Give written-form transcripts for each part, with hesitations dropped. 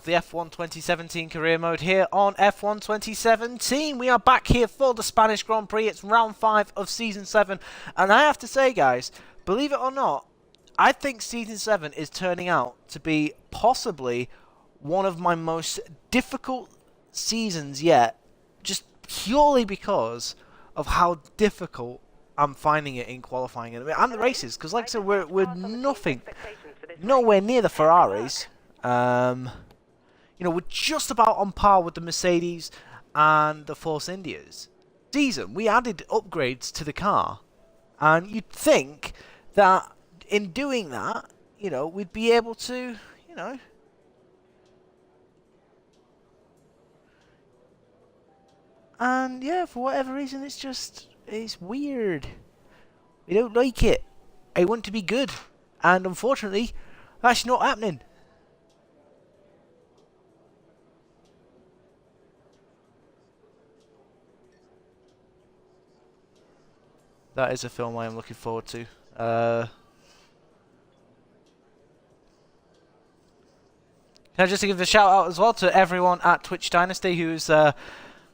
The F1 2017 career mode here on F1 2017. We are back here for the Spanish Grand Prix. It's round 5 of season 7, and I have to say, guys, believe it or not, I think season 7 is turning out to be possibly one of my most difficult seasons yet, just purely because of how difficult I'm finding it in qualifying and the races. Because, like I said, we're nowhere near the Ferraris. You know, we're just about on par with the Mercedes and the Force Indias. Season, we added upgrades to the car, and you'd think that in doing that, you know, we'd be able to, you know, and yeah, for whatever reason, it's weird. We don't like it. I want to be good, and unfortunately, that's not happening. That is a film I am looking forward to. Can I just give a shout out as well to everyone at Twitch Dynasty who's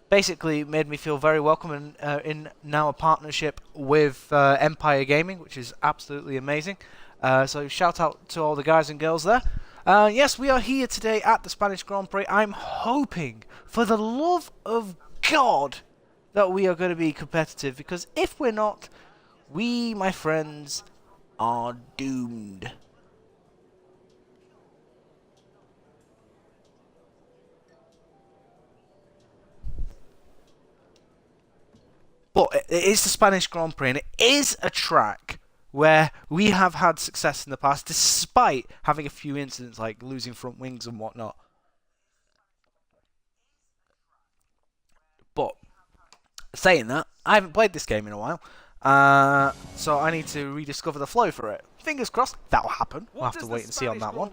basically made me feel very welcome and in now a partnership with Empire Gaming, which is absolutely amazing. So shout out to all the guys and girls there. Yes, we are here today at the Spanish Grand Prix. I'm hoping, for the love of God, that we are going to be competitive, because if we're not, we, my friends, are doomed. But it is the Spanish Grand Prix, and it is a track where we have had success in the past, despite having a few incidents like losing front wings and whatnot. But saying that, I haven't played this game in a while, so I need to rediscover the flow for it. Fingers crossed, that'll happen. We'll have to wait and see on that one.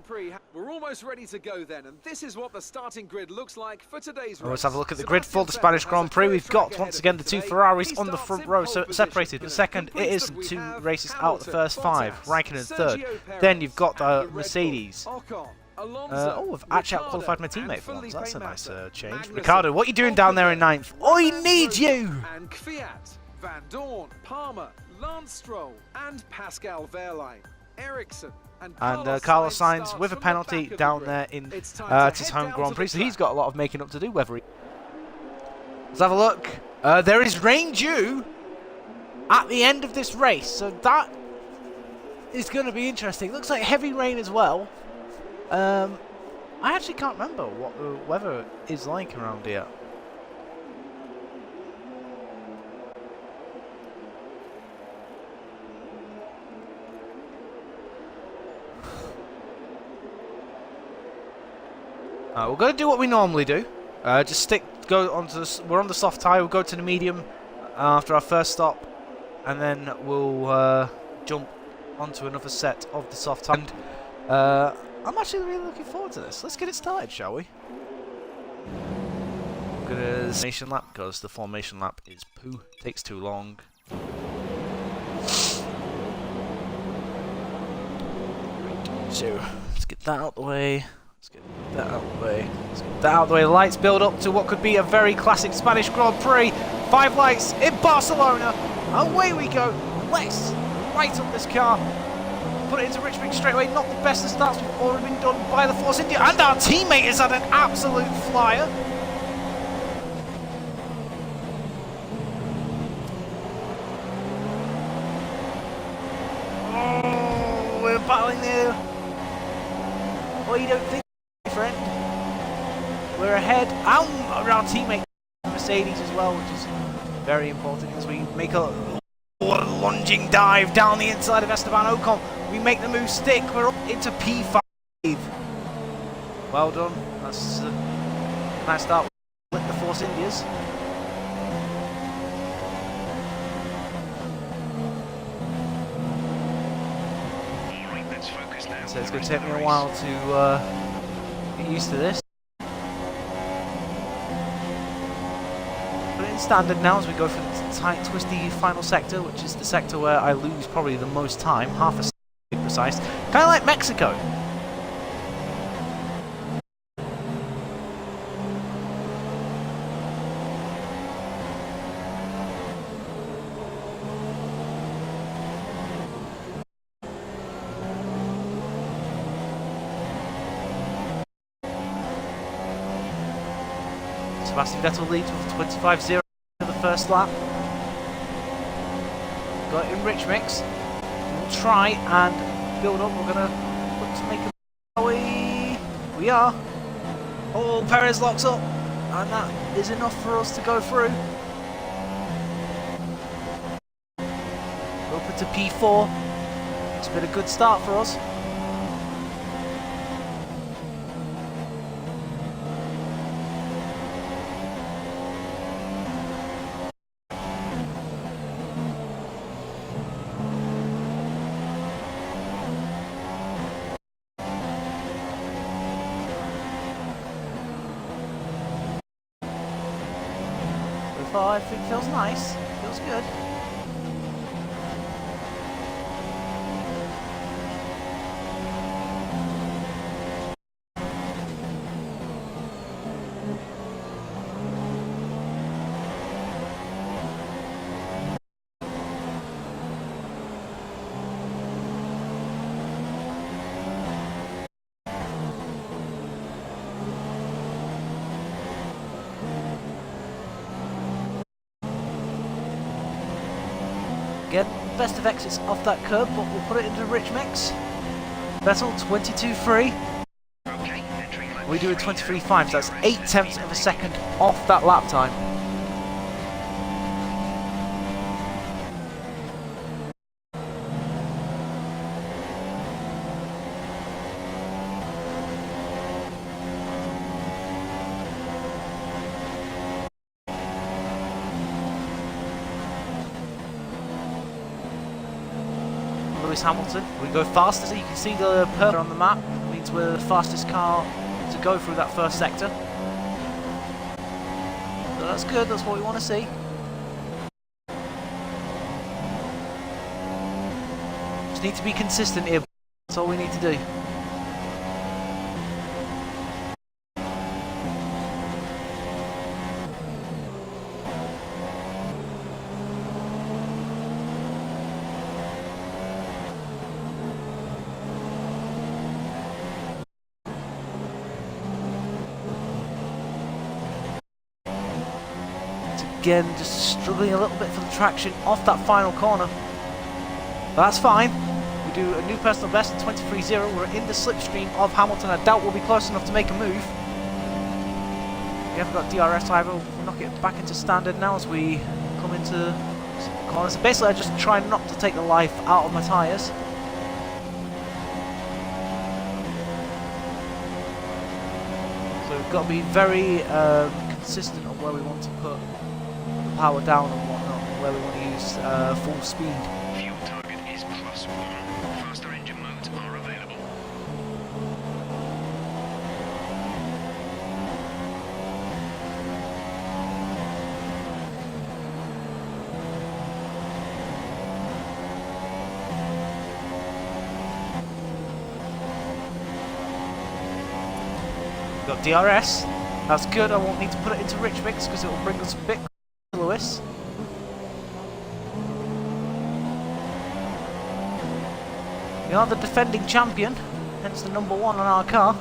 We're almost ready to go then, and this is what the starting grid looks like for today's race. Let's have a look at the grid for the Spanish Grand Prix. We've got, once again, the two Ferraris on the front row, so separated. The second, it is the two races out the first 5, Raikkonen third. Then you've got the Mercedes. I've actually out-qualified my teammate for once. That's a nice change. Ricardo, what are you doing down there in 9th? I need you! And F.I.A, Van Dorn, Palmer, Lance Stroll, and Pascal Wehrlein, Ericsson, and Carlos Sainz with a penalty down there in his home Grand Prix, so he's got a lot of making up to do. Let's have a look. There is rain due at the end of this race, so that is going to be interesting. Looks like heavy rain as well. I actually can't remember what the weather is like around here. We're going to do what we normally do. We're on the soft tyre. We'll go to the medium after our first stop, and then we'll jump onto another set of the soft tyre. And I'm actually really looking forward to this. Let's get it started, shall we? I'm gonna formation lap, because the formation lap is poo. Takes too long. Right, so let's get that out the way. Let's get that out the way. Let's get that out the way. The lights build up to what could be a very classic Spanish Grand Prix. 5 lights in Barcelona. Away we go. Let's right up this car. Put it into Richmond straight away. Not the best of starts. We've already been done by the Force India. And our teammate has had an absolute flyer. Oh, we're battling there. Well, you don't think, my friend. We're ahead. And our teammate Mercedes as well, which is very important as we make a lunging dive down the inside of Esteban Ocon. We make the move stick. We're up into P5. Well done. That's a nice start with the Force Indias. So it's going to take me a while to get used to this. Put it in standard now as we go for the tight, twisty final sector, which is the sector where I lose probably the most time, half a second to be precise. Kind of like Mexico. Sebastian Vettel leads with 25.0 for the first lap. Got it in rich mix. We'll try and build up. We're going to look to make a... We are. Oh, Perez locks up. And that is enough for us to go through. Open to P4. It's been a good start for us. I think it feels nice. Feels good. Again, best of exits off that curb, but we'll put it into rich mix. Vettel 22.3. We do a 23.5, so that's 0.8 of a second off that lap time. Lewis Hamilton. We go fastest. You can see the purple on the map. It means we're the fastest car to go through that first sector. So that's good. That's what we want to see. Just need to be consistent here. That's all we need to do. Again, just struggling a little bit for the traction off that final corner. But that's fine. We do a new personal best at 23.0. We're in the slipstream of Hamilton. I doubt we'll be close enough to make a move. We haven't got DRS either. We'll knock it back into standard now as we come into corners. So basically, I just try not to take the life out of my tyres. So we've got to be very consistent on where we want to put power down and whatnot, and where we want to use full speed. Fuel target is +1. Faster engine modes are available. We've got DRS. That's good. I won't need to put it into rich mix because it will bring us a bit. Lewis. We are the defending champion, hence the #1 on our car.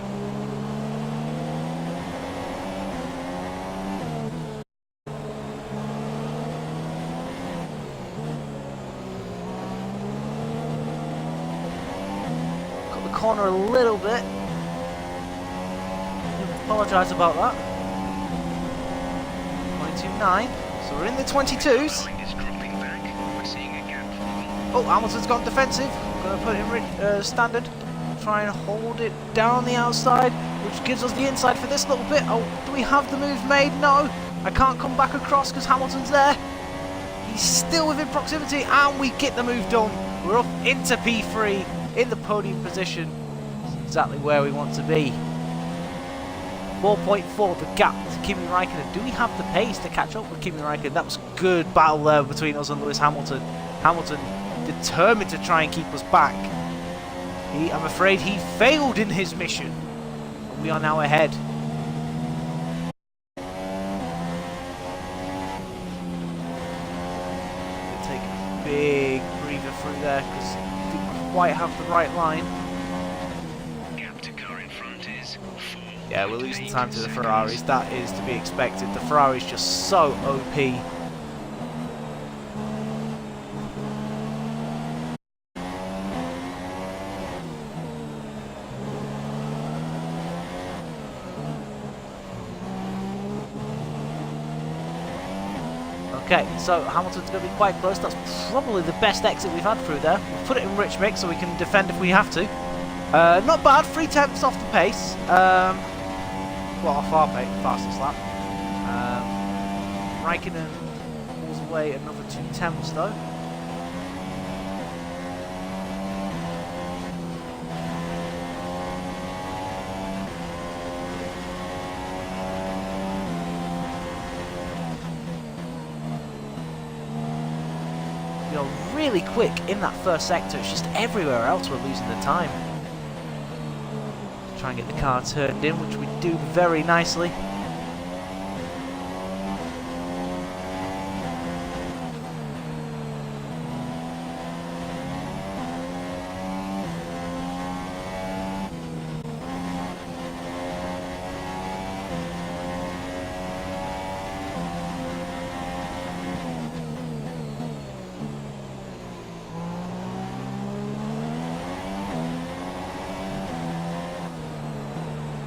Got the corner a little bit. Apologise about that. 22.9. So we're in the 22s. Oh, Hamilton's gone defensive. Going to put it in standard. Try and hold it down the outside, which gives us the inside for this little bit. Oh, do we have the move made? No. I can't come back across because Hamilton's there. He's still within proximity, and we get the move done. We're up into P3 in the podium position. That's exactly where we want to be. 4.4 the gap to Kimi Raikkonen. Do we have the pace to catch up with Kimi Raikkonen? That was a good battle there between us and Lewis Hamilton. Hamilton determined to try and keep us back. I'm afraid he failed in his mission. And we are now ahead. Take a big breather through there because we didn't quite have the right line. Gap to car in front is 4. Yeah, we're losing time to the Ferraris. That is to be expected. The Ferrari's just so OP. Okay, so Hamilton's going to be quite close. That's probably the best exit we've had through there. We'll put it in rich mix so we can defend if we have to. Not bad, 3/10 off the pace. Well, off our fastest lap. Raikkonen pulls away another 2/10 though. We are really quick in that first sector. It's just everywhere else we're losing the time. Try and get the car turned in, which we do very nicely.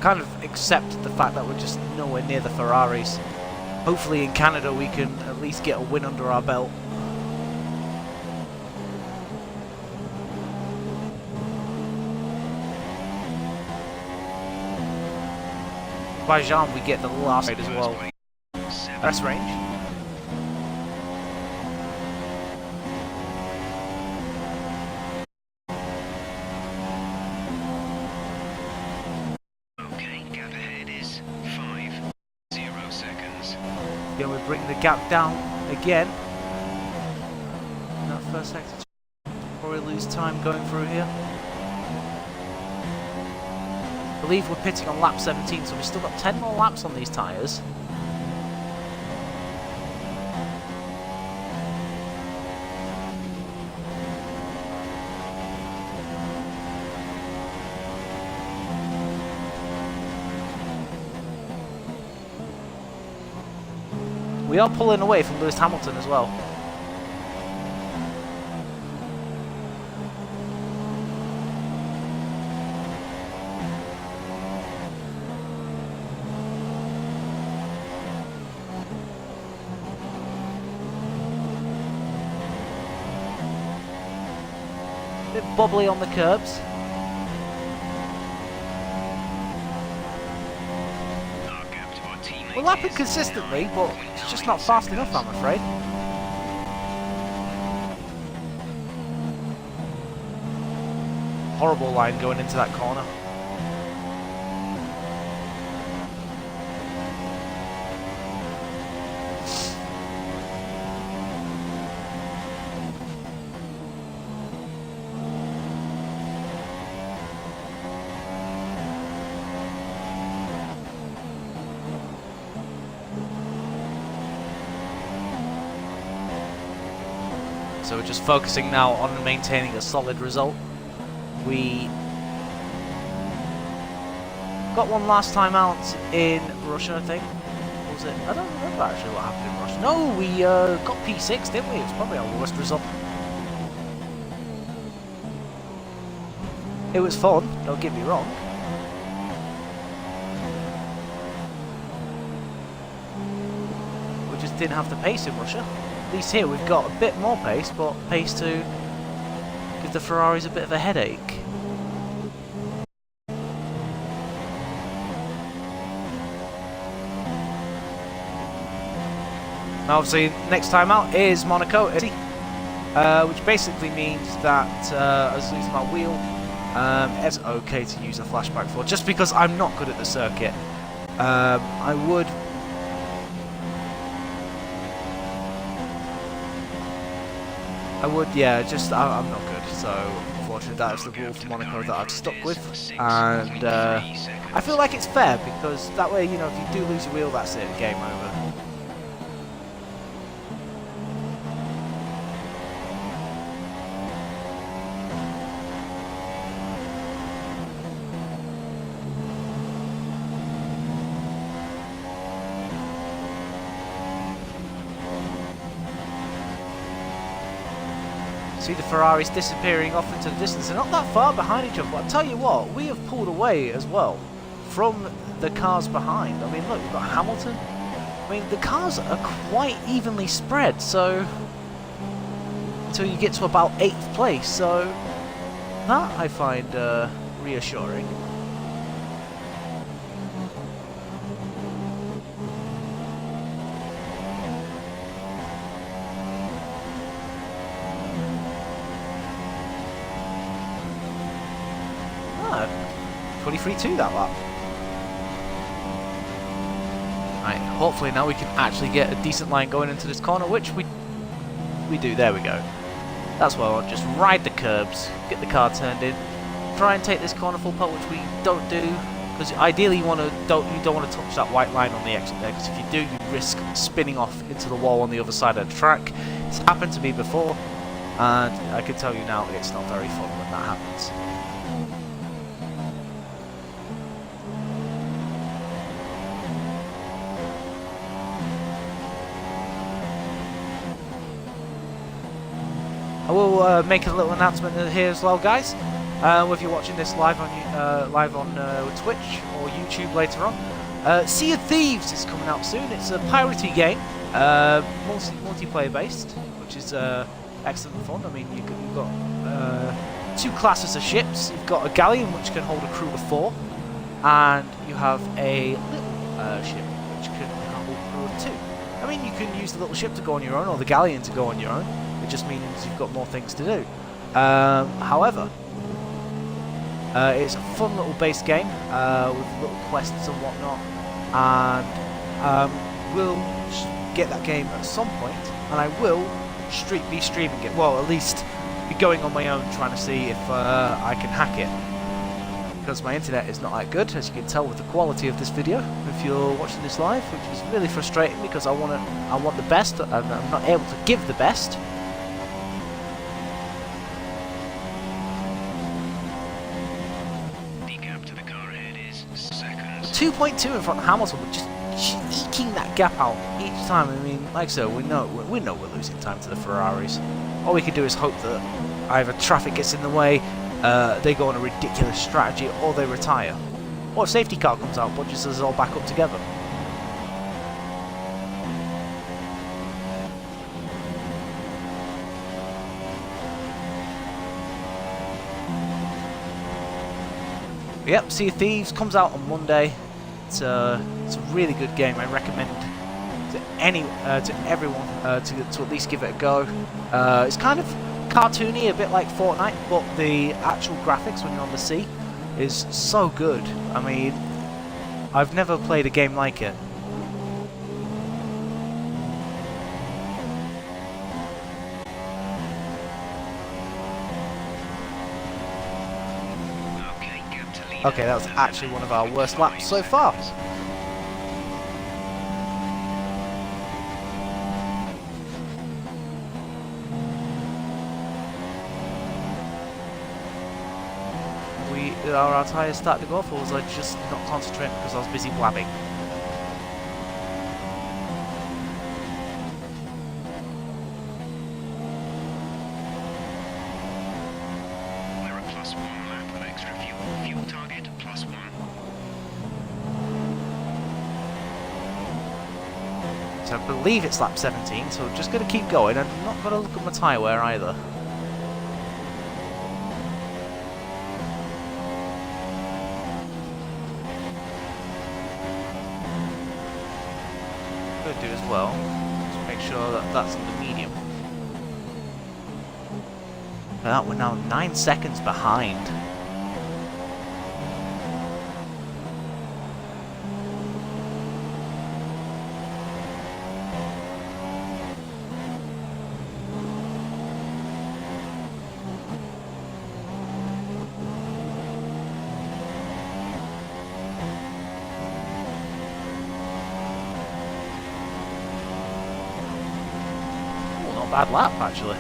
Kind of accept the fact that we're just nowhere near the Ferraris. Hopefully in Canada we can at least get a win under our belt. By Jean we get the last raid as well. That's range. Again, we bring the gap down again. That first sector, probably lose time going through here. I believe we're pitting on lap 17, so we've still got 10 more laps on these tyres. We are pulling away from Lewis Hamilton as well. A bit bobbly on the curbs. We're lapping consistently, but it's just not fast enough, I'm afraid. Horrible line going into that corner. So we're just focusing now on maintaining a solid result. We got one last time out in Russia, I think. What was it? I don't remember actually what happened in Russia. No, we got P6, didn't we? It was probably our worst result. It was fun, don't get me wrong. We just didn't have the pace in Russia. At least here we've got a bit more pace, but pace to give the Ferraris a bit of a headache. Now obviously next time out is Monaco, which basically means that I was losing my wheel. It's okay to use a flashback for, just because I'm not good at the circuit. I would yeah, just I'm not good, so unfortunately that is the rule for Monaco that I've stuck with, and I feel like it's fair, because that way, you know, if you do lose your wheel, that's it, game over. See the Ferraris disappearing off into the distance. They're not that far behind each other, but I'll tell you what, we have pulled away as well from the cars behind. I mean, look, we've got Hamilton. I mean, the cars are quite evenly spread, so until you get to about 8th place, so that I find reassuring. Ah, 23-2 that lap. Right, hopefully now we can actually get a decent line going into this corner, which we do. There we go. That's what I want. Just ride the curbs, get the car turned in, try and take this corner full pole, which we don't do, because ideally you don't want to touch that white line on the exit there, because if you do, you risk spinning off into the wall on the other side of the track. It's happened to me before, and I can tell you now it's not very fun when that happens. I will make a little announcement here as well, guys. If you're watching this live on Twitch or YouTube later on, Sea of Thieves is coming out soon. It's a piratey game, multiplayer based, which is excellent fun. I mean, you've got 2 classes of ships. You've got a galleon, which can hold a crew of 4, and you have a little ship, which can hold a crew of 2. I mean, you can use the little ship to go on your own, or the galleon to go on your own. It just means you've got more things to do. However, it's a fun little base game with little quests and whatnot, and we'll get that game at some point, and I will be streaming it. Well, at least be going on my own trying to see if I can hack it, because my internet is not that good, as you can tell with the quality of this video if you're watching this live, which is really frustrating because I want the best and I'm not able to give the best. The gap to the car ahead is seconds. 2.2 in front of Hamilton, but just eking that gap out each time. I mean, like I said, we know we're losing time to the Ferraris. All we can do is hope that either traffic gets in the way, they go on a ridiculous strategy, or they retire. Or if safety car comes out, bunches us all back up together. Yep, Sea of Thieves comes out on Monday. It's a really good game. I recommend to everyone to at least give it a go. It's kind of cartoony, a bit like Fortnite, but the actual graphics when you're on the sea is so good. I mean, I've never played a game like it. Okay, that was actually one of our worst laps so far. Are our tyres starting to go off, or was I just not concentrating because I was busy blabbing? We're at +1 lap of extra fuel. Fuel target +1. So I believe it's lap 17, so I'm just going to keep going. I'm not going to look at my tyre wear either. Do as well, just make sure that that's in the medium. That we're now 9 seconds behind. Bad lap, actually.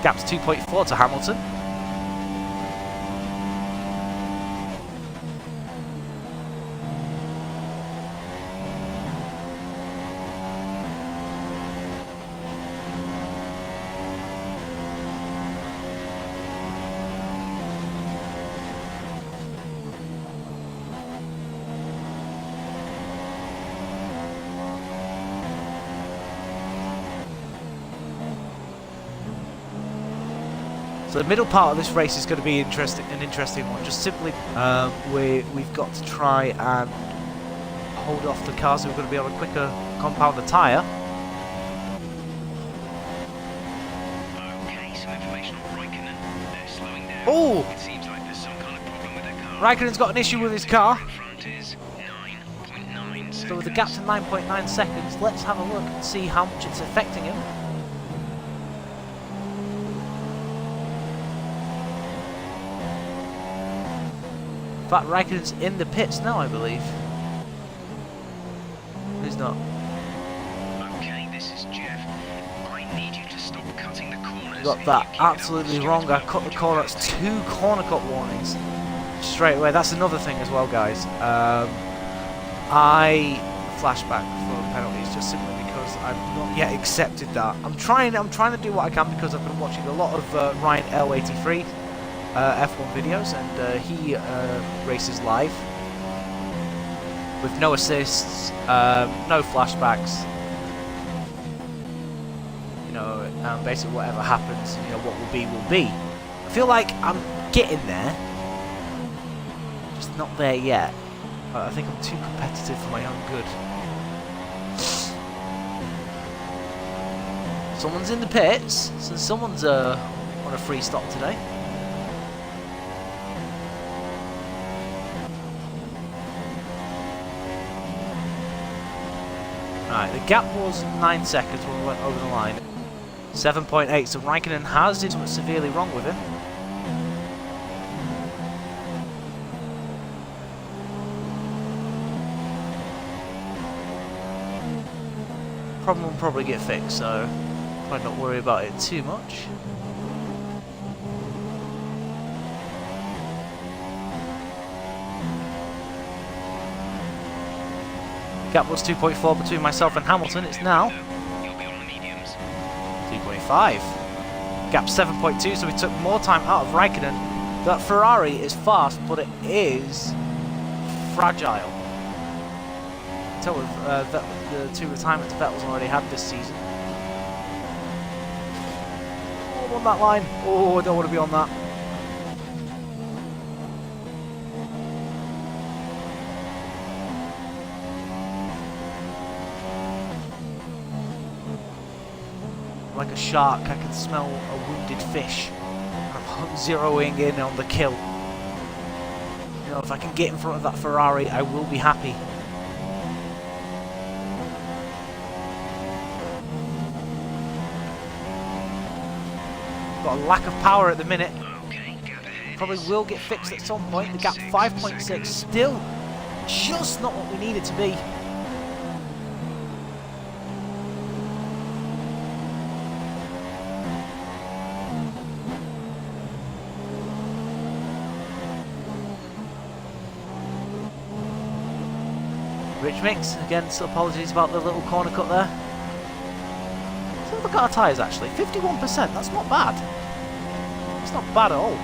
Gap's 2.4 to Hamilton. So the middle part of this race is going to be an interesting one. Just simply, we've got to try and hold off the cars who are going to be on a quicker compounder tyre. Okay, some information on Raikkonen. They're slowing down. Oh! It seems like there's some kind of problem with their car. Raikkonen's got an issue with his car. In front is 9.9 So with the gap to 9.9 seconds, let's have a look and see how much it's affecting him. In fact, Raikkonen's in the pits now, I believe. He's not. Okay, this is Jeff. I need you to stop cutting the corners. Got that absolutely wrong. I cut the corner. That's 2 corner cut warnings straight away. That's another thing as well, guys. I flashback for penalties just simply because I've not yet accepted that. I'm trying to do what I can because I've been watching a lot of Ryan L83 F1 videos, and he races live with no assists, no flashbacks. You know, basically whatever happens, you know, what will be will be. I feel like I'm getting there, just not there yet. I think I'm too competitive for my own good. Someone's in the pits, so someone's on a free stop today. Right, the gap was 9 seconds when we went over the line. 7.8, so Raikkonen has did something severely wrong with him. Problem will probably get fixed, so might not worry about it too much. Gap was 2.4 between myself and Hamilton. It's now 2.5. Gap 7.2, so we took more time out of Raikkonen. That Ferrari is fast, but it is fragile. Until the 2 retirements Vettel's already had this season. Oh, I'm on that line. Oh, I don't want to be on that. Like a shark, I can smell a wounded fish. I'm zeroing in on the kill. You know, if I can get in front of that Ferrari, I will be happy. Got a lack of power at the minute. Probably will get fixed at some point. The gap 5.6, still just not what we need it to be. Rich Mix, again, so apologies about the little corner cut there. Let's have a look at our tyres actually, 51%, that's not bad. It's not bad at all.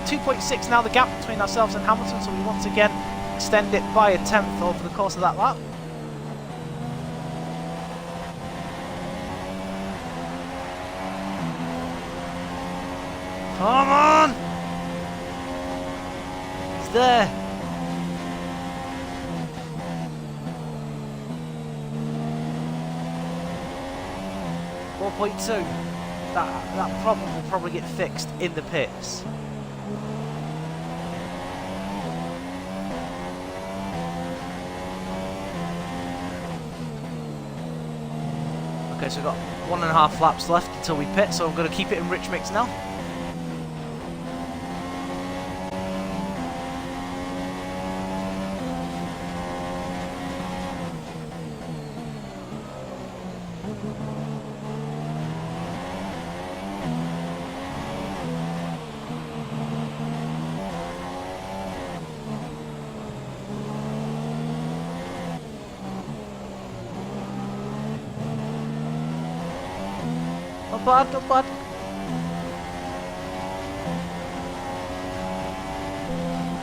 2.6 now the gap between ourselves and Hamilton, so we once again extend it by a 10th over the course of that lap. Come on! He's there. That problem will probably get fixed in the pits. Okay, so we've got 1.5 laps left until we pit, so I'm going to keep it in rich mix now. Not bad, not bad.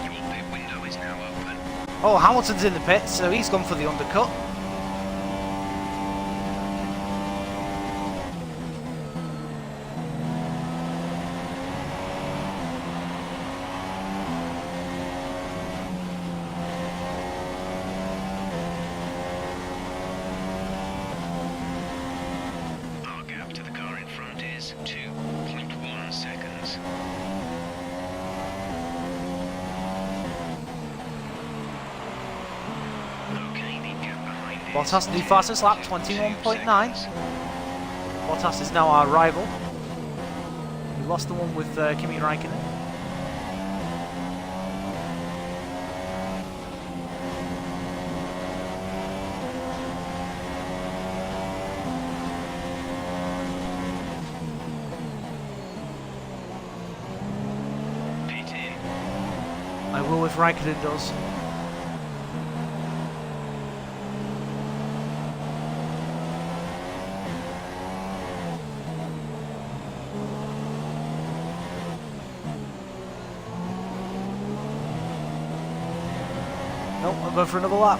Your pit window is now open. Oh, Hamilton's in the pits, so he's gone for the undercut. minutes, 2.1 seconds. Okay, the gap behind is Bottas new fastest lap, 21.9. Bottas is now our rival. We lost the one with Kimi Räikkönen. pit in. I will if Räikkönen does. Nope, I'll go for another lap.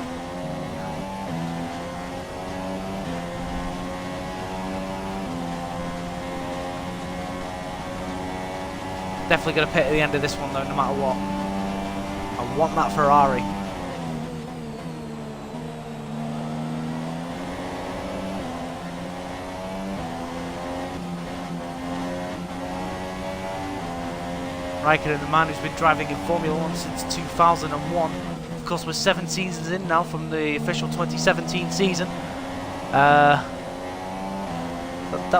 Definitely going to pit at the end of this one though, no matter what. I want that Ferrari. Räikkönen, the man who's been driving in Formula 1 since 2001. Of course, we're 7 seasons in now from the official 2017 season. That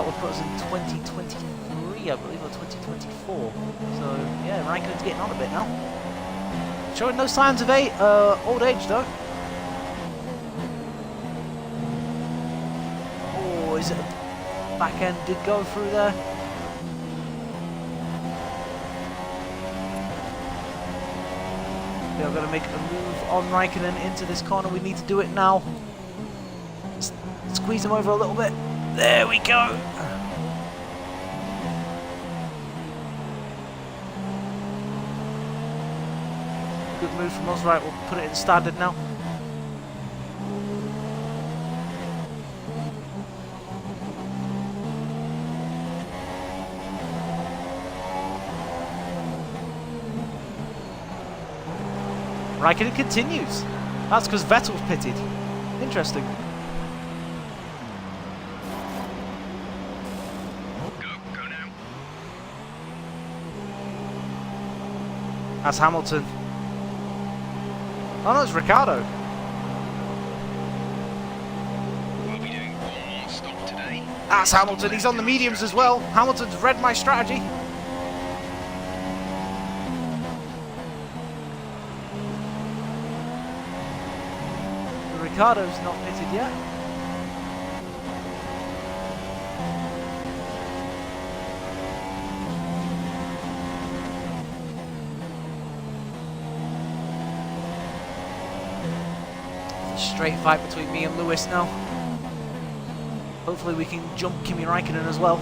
would put us in 2023, I believe, or 2024. So, yeah, Räikkönen's getting on a bit now. Showing no signs of old age, though. Oh, is it a back end did go through there? We are going to make a move on Räikkönen into this corner. We need to do it now. Squeeze him over a little bit. There we go. Good move from us. Right, we'll put it in standard now. Räikkönen continues. That's because Vettel's pitted. Interesting. Go now. That's Hamilton. Oh no, it's Ricciardo. We'll be doing one more stop today. That's Hamilton. He's on the mediums as well. Hamilton's read my strategy. Ricciardo's not pitted yet. Straight fight between me and Lewis now. Hopefully we can jump Kimi Räikkönen as well.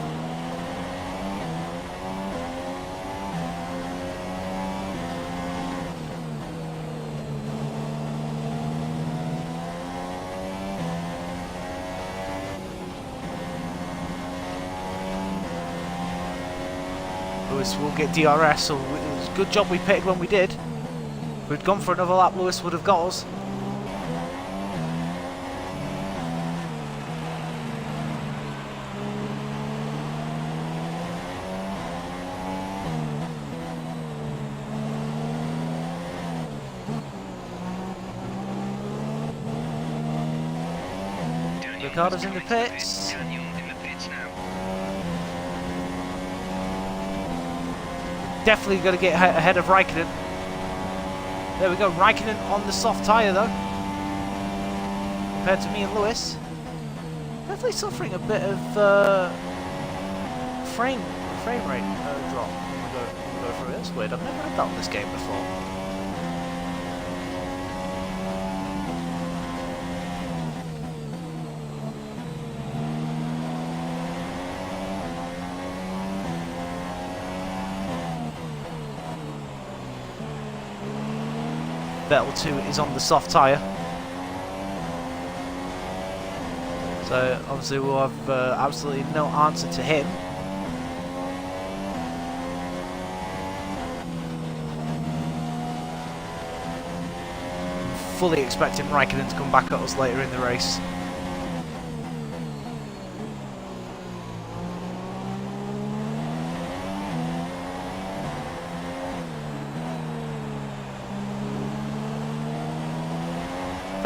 Lewis will get DRS, so it was a good job we pitted when we did. If we'd gone for another lap, Lewis would have got us. Ricciardo's in the pits. Daniel in the pits now. Definitely going to get ahead of Räikkönen. There we go, Räikkönen on the soft tyre though. Compared to me and Lewis. Definitely suffering a bit of frame rate drop when we go through it. It's weird, I've never had that on this game before. Vettel 2 is on the soft tyre. So obviously we'll have absolutely no answer to him. Fully expecting Räikkönen to come back at us later in the race.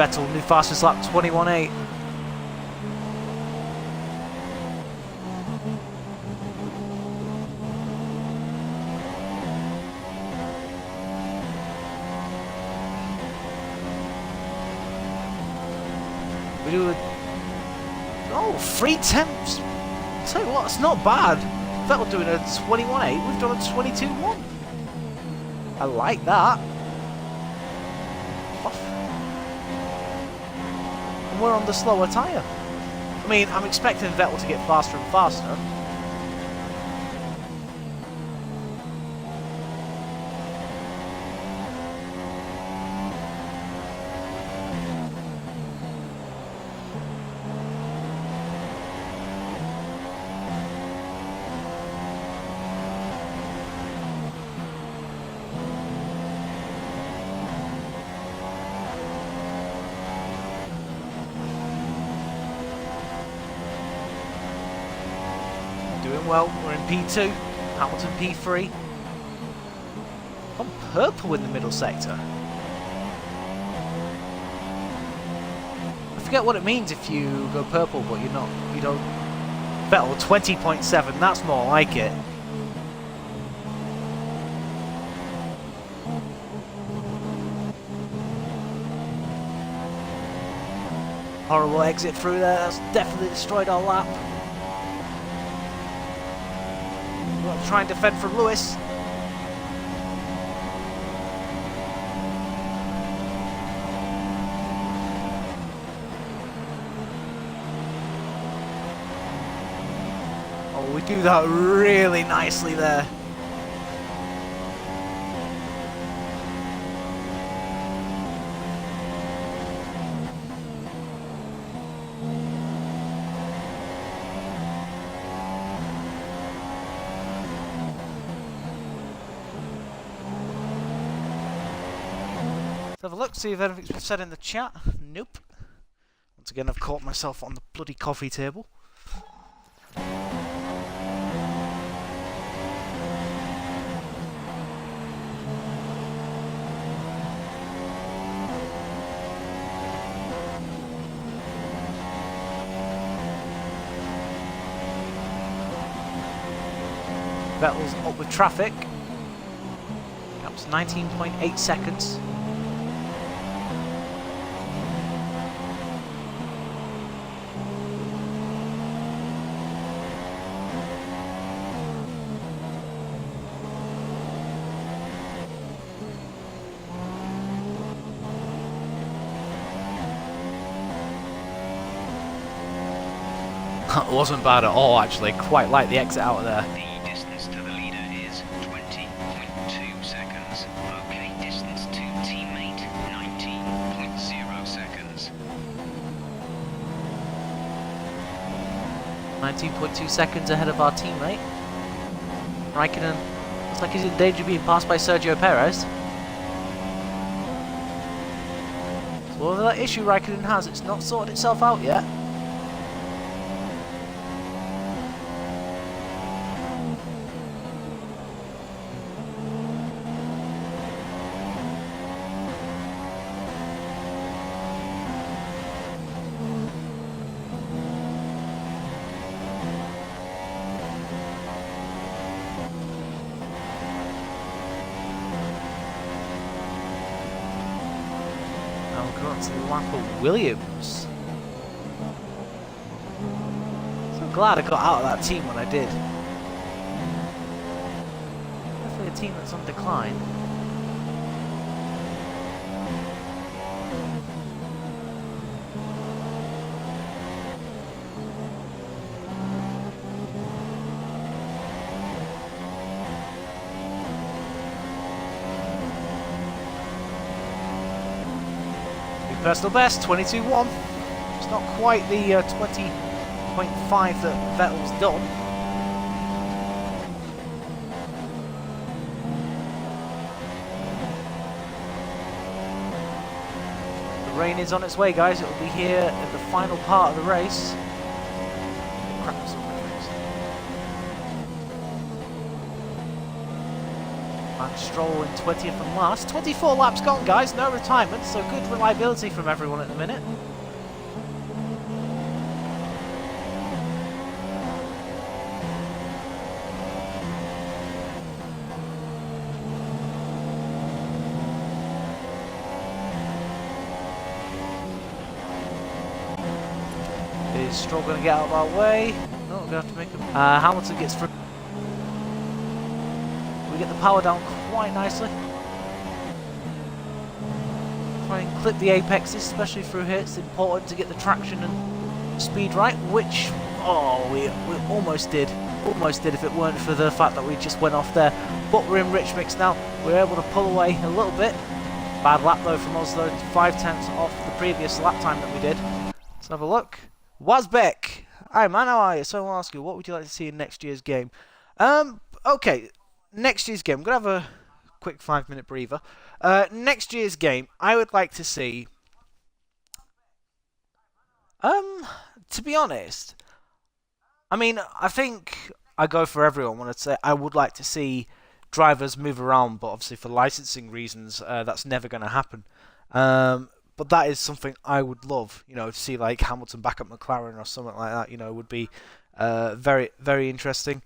Vettel, new fastest lap, 21.8. We do a... Oh, 3 tenths. Tell you what, it's not bad. Vettel doing a 21.8, we've done a 22.1. I like that. And we're on the slower tyre. I mean, I'm expecting Vettel to get faster and faster. Doing well, we're in P2, Hamilton P3. I'm purple in the middle sector. I forget what it means if you go purple but you're not, you don't... Vettel 20.7, that's more like it. Horrible exit through there, that's definitely destroyed our lap. We'll try and defend from Lewis. Oh, we do that really nicely there. Let's have a look, see if anything's been said in the chat. Nope. Once again, I've caught myself on the bloody coffee table. Vettel's up with traffic. That was 19.8 seconds. That wasn't bad at all, actually. Quite like the exit out of there. The distance to the leader is 20.2 seconds. Okay, distance to teammate 19.0 seconds. 19.2 seconds ahead of our teammate. Raikkonen looks like he's in danger of being passed by Sergio Perez. So whatever that issue Raikkonen has, it's not sorted itself out yet. Lap of Williams. So glad I got out of that team when I did. Definitely a team that's on decline. Personal best, 22.1. It's not quite the 20.5 that Vettel's done. The rain is on its way, guys. It will be here at the final part of the race. And Stroll in 20th and last. 24 laps gone, guys. No retirement, so good reliability from everyone at the minute. Is Stroll going to get out of our way? No, we're going to have to make him. Hamilton gets through. We get the power down quite nicely. Try and clip the apexes, especially through here. It's important to get the traction and speed right, which, oh, we almost did. Almost did if it weren't for the fact that we just went off there. But we're in rich mix now. We're able to pull away a little bit. Bad lap though from us though, 5/10 off the previous lap time that we did. Let's have a look. Wazbeck! Hi man, how are you? So I want to ask you, what would you like to see in next year's game? Okay, next year's game, I'm going to have a quick 5-minute breather. Next year's game, I would like to see... to be honest, I mean, I think I go for everyone when I'd say I would like to see drivers move around, but obviously for licensing reasons, that's never going to happen. But that is something I would love, you know, to see like Hamilton back at McLaren or something like that, you know, would be very, very interesting.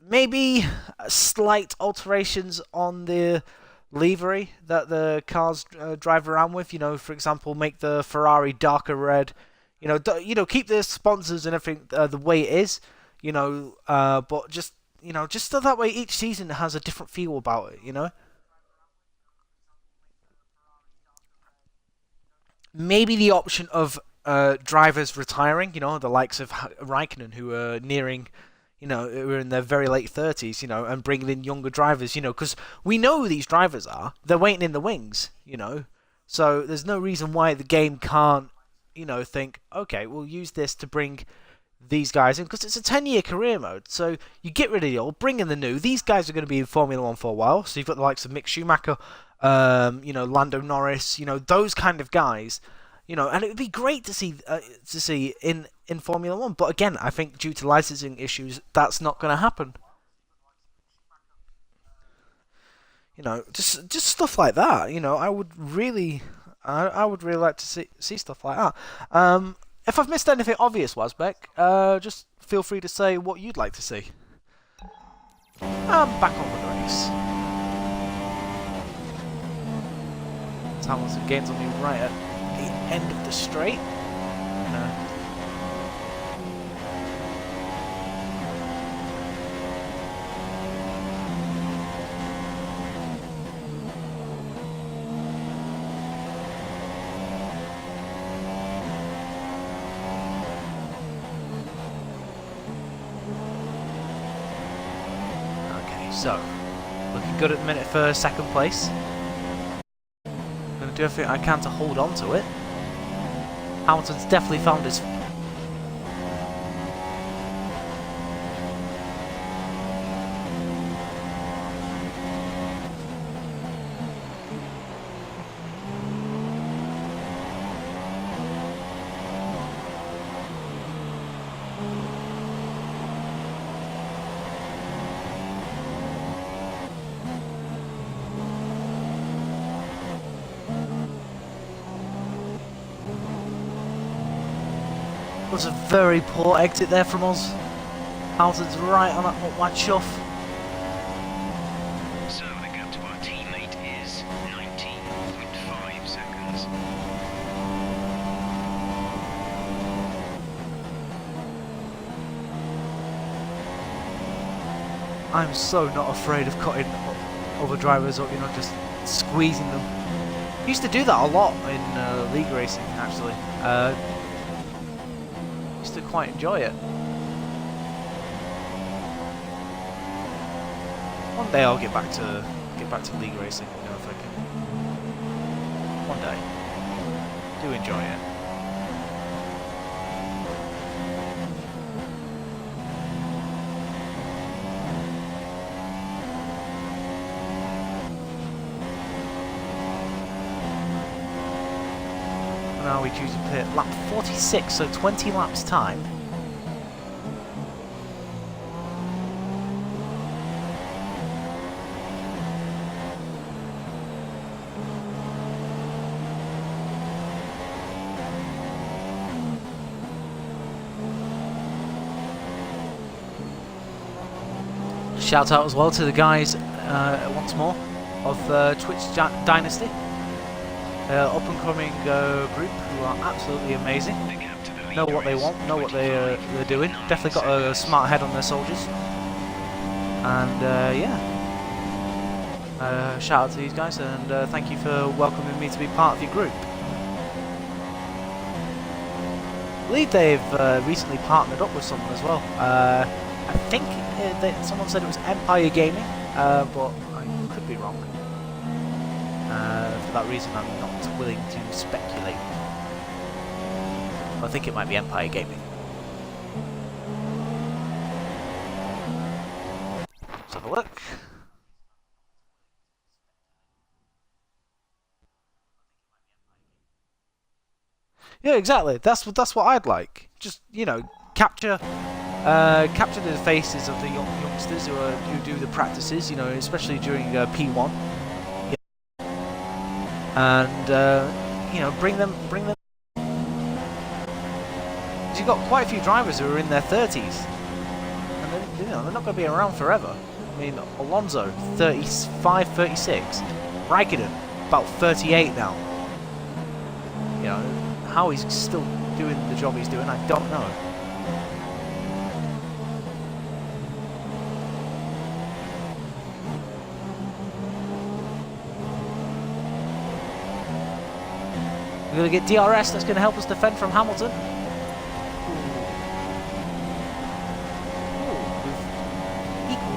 Maybe slight alterations on the livery that the cars drive around with, you know, for example, make the Ferrari darker red, you know, keep the sponsors and everything the way it is, you know, but just, you know, just so that way each season has a different feel about it, you know. Maybe the option of drivers retiring, you know, the likes of Raikkonen, who are nearing, you know, who are in their very late 30s, you know, and bringing in younger drivers, you know, because we know who these drivers are. They're waiting in the wings, you know. So there's no reason why the game can't, you know, think, okay, we'll use this to bring these guys in, because it's a 10-year career mode. So you get rid of the old, bring in the new. These guys are going to be in Formula 1 for a while. So you've got the likes of Mick Schumacher, you know, Lando Norris, you know, those kind of guys, you know, and it would be great to see in Formula 1. But again, I think due to licensing issues, that's not going to happen. You know, just stuff like that. You know, I would really like to see stuff like that. If I've missed anything obvious, Wazbeck, just feel free to say what you'd like to see. I'm back on the race. Hamilton gains on me right at the end of the straight. Okay, so looking good at the minute for second place. Do everything I can to hold on to it. Hamilton's definitely found his... was a very poor exit there from us. Hamilton's right on that my chuff. So the gap to our teammate is 19.5 seconds. I'm so not afraid of cutting other drivers up, you know, just squeezing them. Used to do that a lot in league racing, actually. Used to quite enjoy it. One day I'll get back to league racing, you know, if I can. One day. Do enjoy it. Now we choose to pit lap 46, so 20 laps time. Shout out as well to the guys once more of Twitch Dynasty, up and coming group who are absolutely amazing. Know what they want, know what they're doing. Definitely got a smart head on their soldiers. And yeah, shout out to these guys, and thank you for welcoming me to be part of your group. I believe they've recently partnered up with someone as well. I think someone said it was Empire Gaming, but I could be wrong. For that reason, I'm not willing to speculate. I think it might be Empire Gaming. Let's have a look. Yeah, exactly. That's what I'd like. Just, you know, capture the faces of the youngsters who do the practices. You know, especially during P1. Yeah. And you know, bring them. You've got quite a few drivers who are in their 30s, and they're not going to be around forever. I mean, Alonso, 35, 36. Raikkonen, about 38 now. You know, how he's still doing the job he's doing, I don't know. We're going to get DRS that's going to help us defend from Hamilton.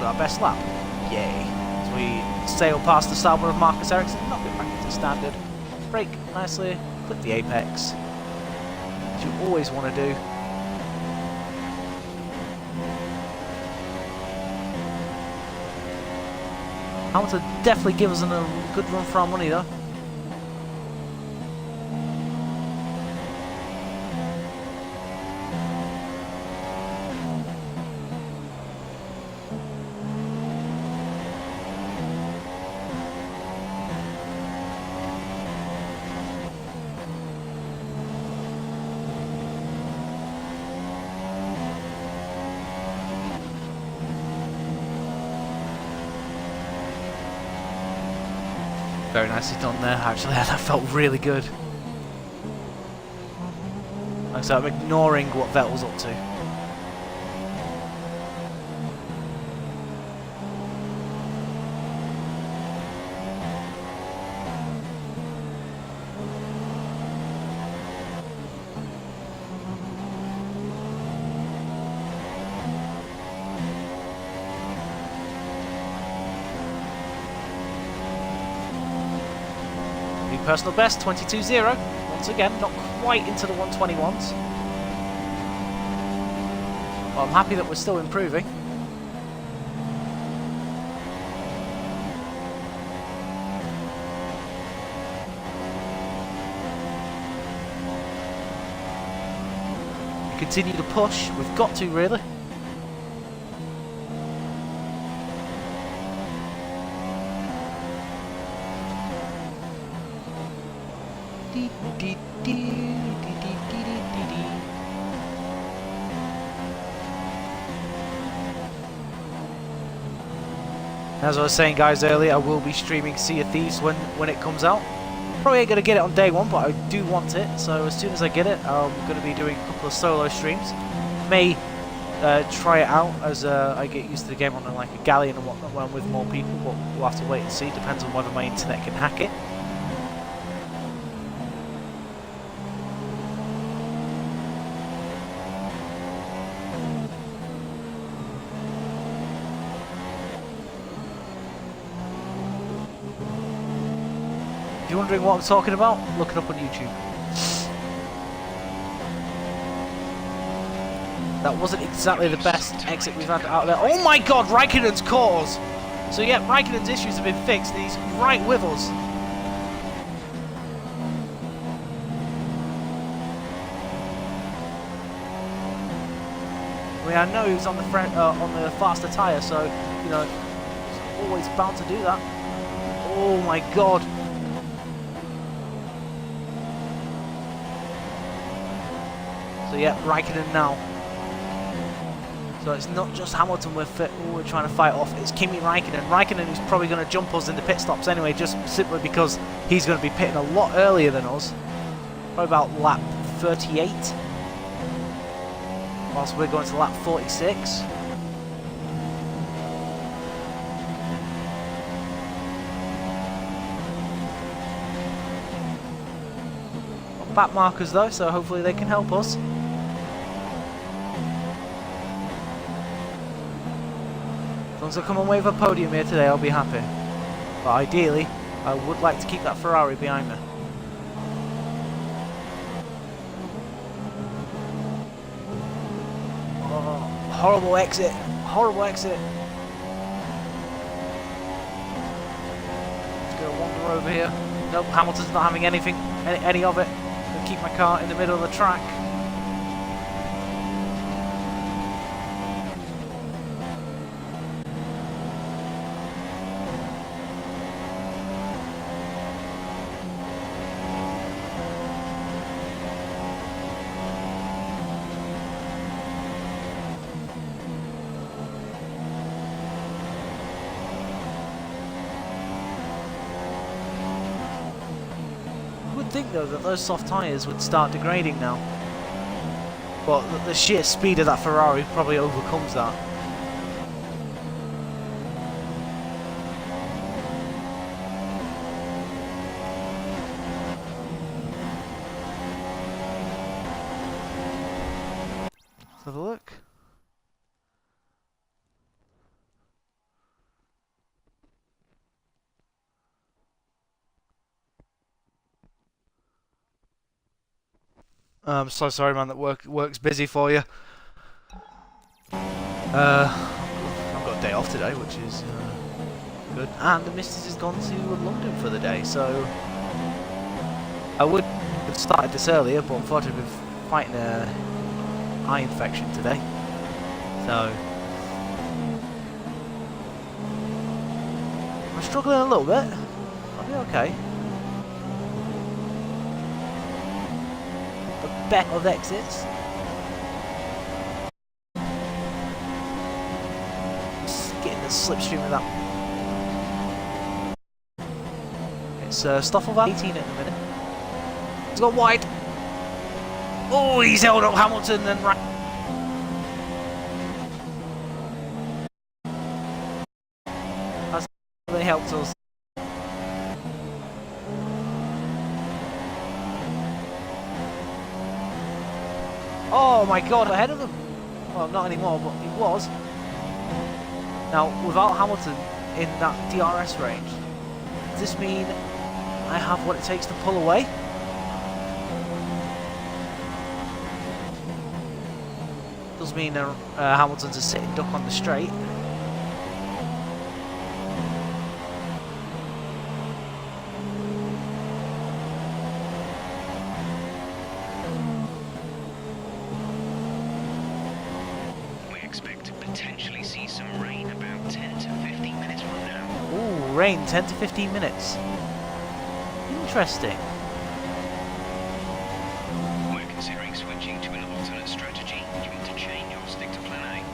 Our best lap. Yay. So we sail past the Sauber of Marcus Ericsson, knock it back into standard, brake nicely, clip the apex, as you always want to do. Hamilton definitely give us a good run for our money though. Very nicely done there, actually. That felt really good. Like I said, I'm ignoring what Vettel's up to. Personal best, 22.0. Once again, not quite into the 121s. But I'm happy that we're still improving. We continue to push. We've got to, really. As I was saying, guys, earlier, I will be streaming Sea of Thieves when it comes out. Probably ain't going to get it on day one, but I do want it. So as soon as I get it, I'm going to be doing a couple of solo streams. May try it out as I get used to the game on like a galleon and whatnot when I'm with more people, but we'll have to wait and see. Depends on whether my internet can hack it. If you're wondering what I'm talking about, look it up on YouTube. That wasn't exactly the best exit we've had out there. Oh my god, Raikkonen's cause! So yeah, Raikkonen's issues have been fixed and he's right with us. I mean, I know he was on the faster tyre, so, you know, he's always bound to do that. Oh my god. So yeah, Raikkonen now. So it's not just Hamilton we're trying to fight off, it's Kimi Raikkonen. Raikkonen who's probably going to jump us in the pit stops anyway, just simply because he's going to be pitting a lot earlier than us. Probably about lap 38. Whilst we're going to lap 46. Got back markers though, so hopefully they can help us. As long as I come away with a podium here today, I'll be happy. But ideally, I would like to keep that Ferrari behind me. Oh, horrible exit. Horrible exit. Just gonna wander over here. Nope, Hamilton's not having anything, any of it. Gonna keep my car in the middle of the track. Think though that those soft tyres would start degrading now, but the sheer speed of that Ferrari probably overcomes that. Let's have a look. I'm so sorry, man. That work's busy for you. I've got a day off today, which is good. And the missus has gone to London for the day, so I would have started this earlier, but unfortunately we're fighting an eye infection today. So I'm struggling a little bit. I'll be okay. Bet of exits. Just getting the slipstream of that. It's Stoffel 18 at the minute. He's gone wide. Oh, he's held up Hamilton and right. That's really helped us. Oh my god, ahead of them! Well, not anymore, but he was. Now, without Hamilton in that DRS range, does this mean I have what it takes to pull away? Does mean Hamilton's a sitting duck on the straight. Potentially see some rain about 10 to 15 minutes from now. Ooh, rain 10 to 15 minutes. Interesting. We're considering switching to an alternate strategy. Do you want to change or stick to plan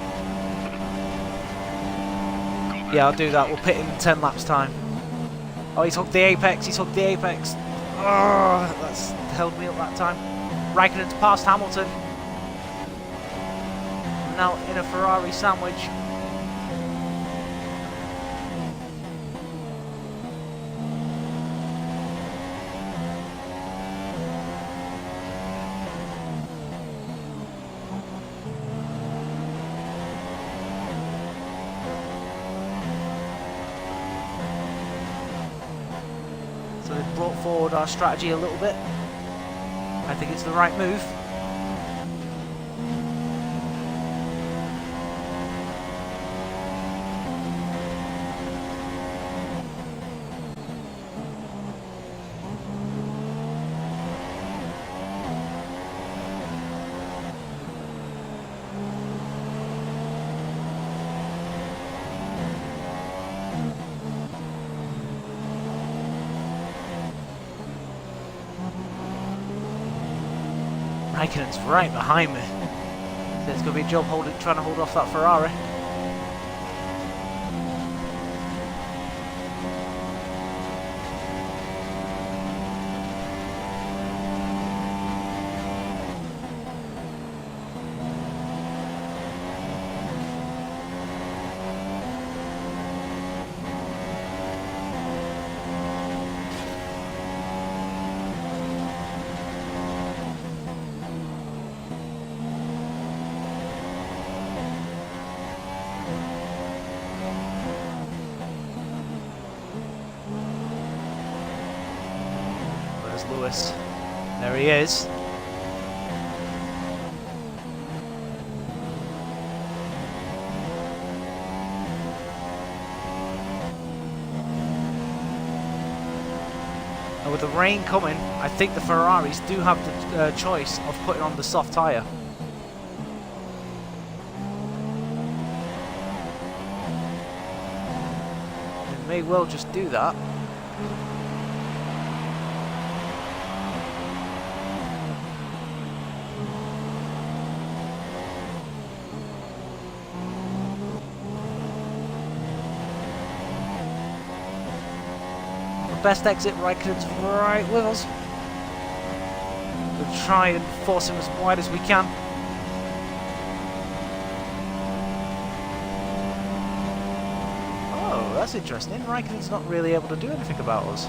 A? Yeah, I'll do that. We'll pit in 10 laps time. Oh, he's hooked the apex. He's hooked the apex. Oh, that's held me up that time. Raikkonen's passed Hamilton. Now in a Ferrari sandwich. So they've brought forward our strategy a little bit. I think it's the right move. Raikkonen's right behind me. There's going to be a job trying to hold off that Ferrari. Lewis. There he is. And with the rain coming, I think the Ferraris do have the choice of putting on the soft tyre. They may well just do that. Best exit, Raikkonen's right with us. We'll try and force him as wide as we can. Oh, that's interesting. Raikkonen's not really able to do anything about us.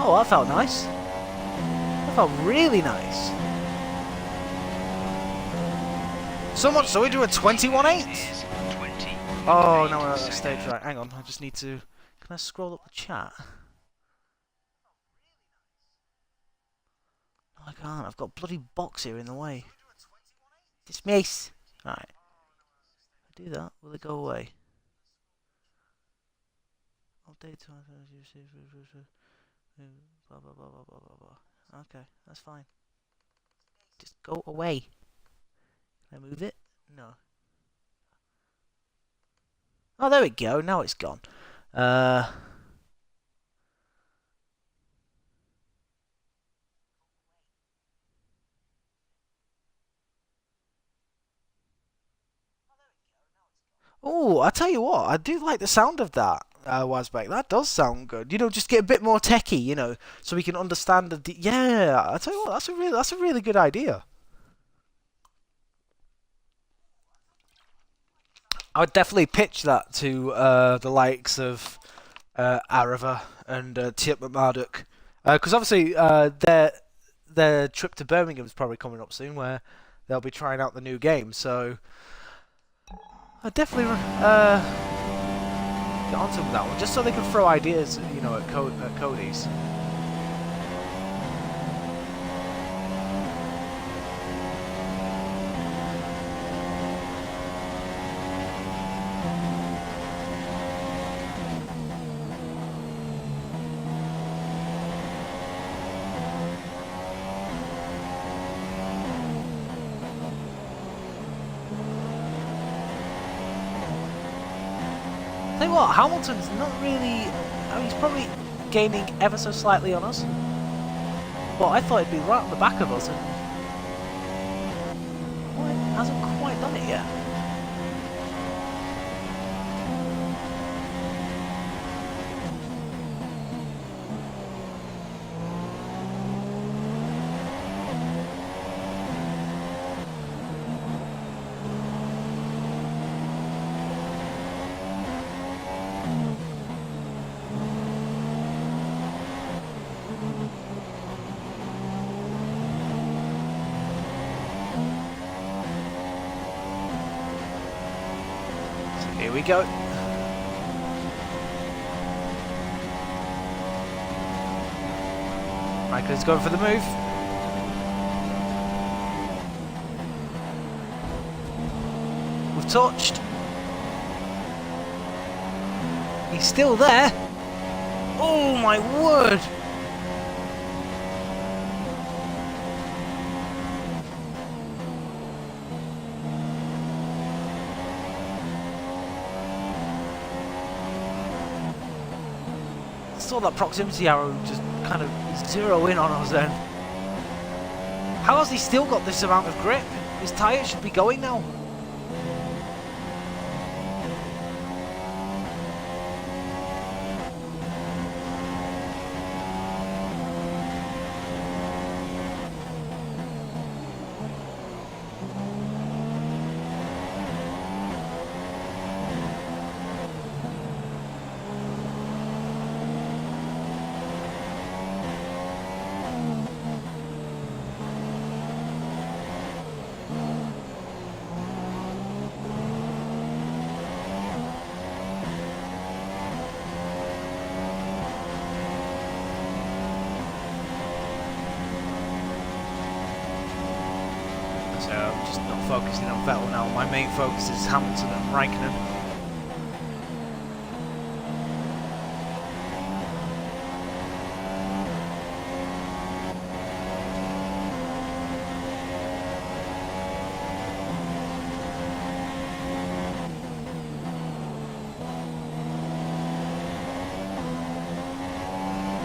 Oh, that felt nice. That felt really nice. So much so we do a 21.8. Oh no, no, that stage right. Hang on, I just need to. Can I scroll up the chat? No, I can't. I've got a bloody box here in the way. Dismiss. Right. If I do that, will it go away? Update. Blah blah blah blah blah blah blah. Okay, that's fine. Just go away. Can I move it? No. Oh, there we go. Now it's gone. Oh, I tell you what, I do like the sound of that. Wasbeck, that does sound good. You know, just get a bit more techie, you know, so we can understand the. Yeah, I tell you what, that's a really good idea. I would definitely pitch that to the likes of Arava and Tip Marduk, because obviously their trip to Birmingham is probably coming up soon, where they'll be trying out the new game. So I definitely get onto them with that one, just so they can throw ideas, you know, at Cody's. Tell you what, Hamilton's not really. I mean, he's probably gaining ever so slightly on us. But I thought he'd be right on the back of us, and hasn't quite done it yet. Here we go. Raikkonen's going for the move. We've touched. He's still there. Oh my word! Saw that proximity arrow just kind of zero in on us then. How has he still got this amount of grip? His tyres should be going now. So I'm just not focusing on Vettel now. My main focus is Hamilton and Raikkonen.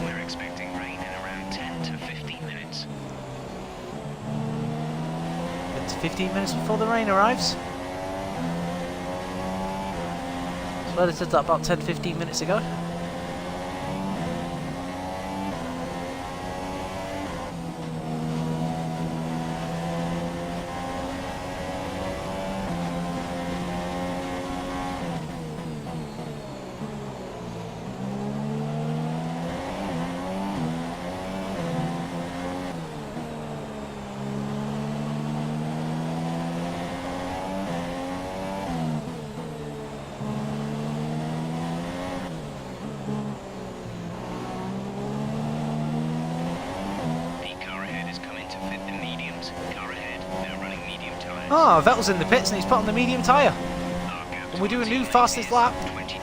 We're expecting rain in around 10 to 15 minutes. 15 minutes before the rain arrives. So they said that about 10-15 minutes ago. Ah, Vettel's in the pits and he's put on the medium tyre. And we do a new fastest lap.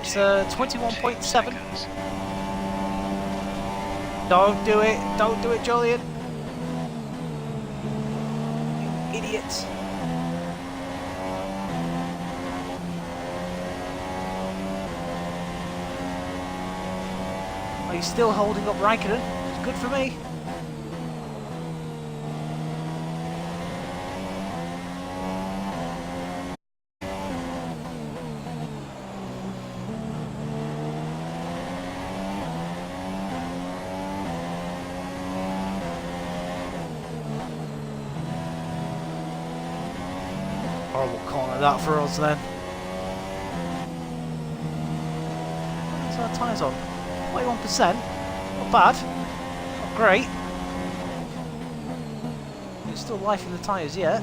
It's 21.7. Don't do it. Don't do it, Julian. You idiots. Are you still holding up Raikkonen? It's good for me. Horrible corner that for us then. What's our tyres on? 41%. Not bad. Not great. There's still life in the tyres yet.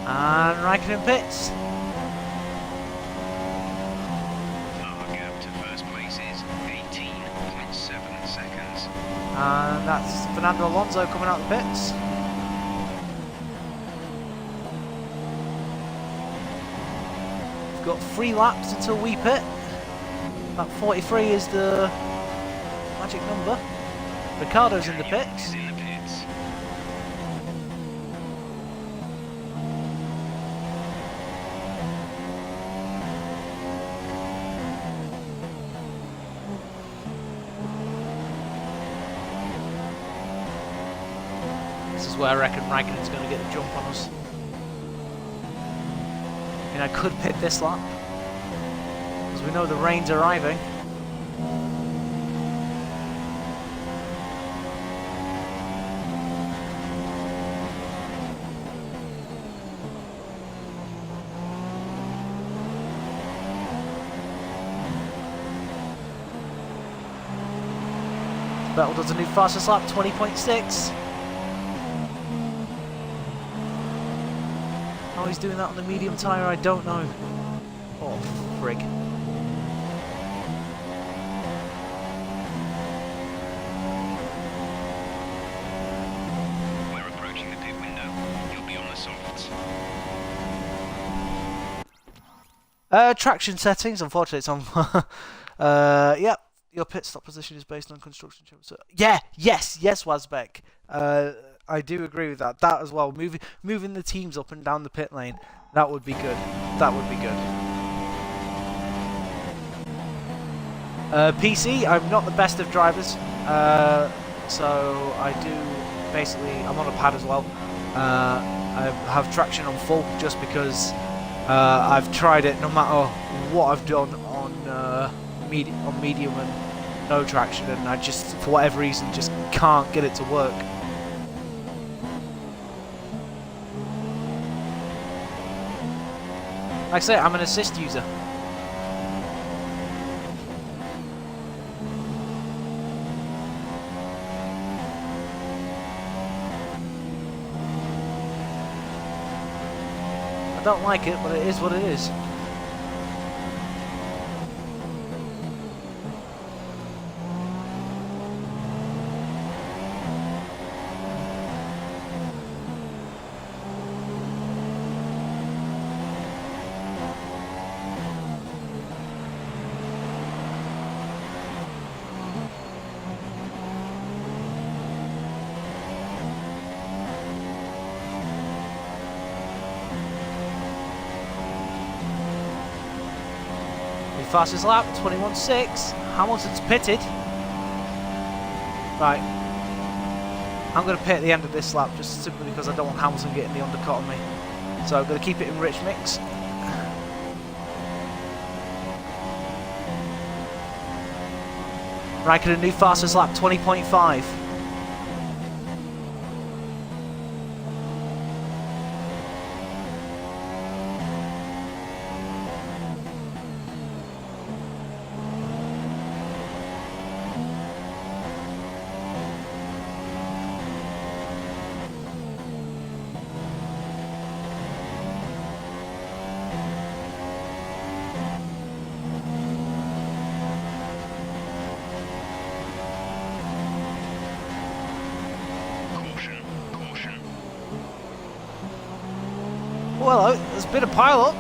And Raikkonen pits. Our gap to first place is 18.7 seconds. And that's Fernando Alonso coming out the pits. We've got 3 laps until we pit. That 43 is the magic number. Ricardo's in the pits. This is where I reckon Raikkonen's going to get the jump on us. I mean, I could pit this lap, because we know the rain's arriving. Vettel does a new fastest lap, 20.6. How he's doing that on the medium tyre, I don't know. Oh, frig. We're approaching the pit window. You'll be on the softs. Traction settings, unfortunately it's on. Yep, your pit stop position is based on construction. Yeah, yes, Wazbek. I do agree with that. That as well. Moving the teams up and down the pit lane. That would be good. That would be good. PC, I'm not the best of drivers. So I do basically, I'm on a pad as well. I have traction on full just because I've tried it no matter what I've done on medium and no traction, and I just, for whatever reason, just can't get it to work. Like I say, I'm an assist user. I don't like it, but it is what it is. Fastest lap, 21.6. Hamilton's pitted. Right. I'm going to pit at the end of this lap just simply because I don't want Hamilton getting the undercut on me. So I'm going to keep it in rich mix. Raikkonen, new fastest lap, 20.5. Well, there's been a pile-up.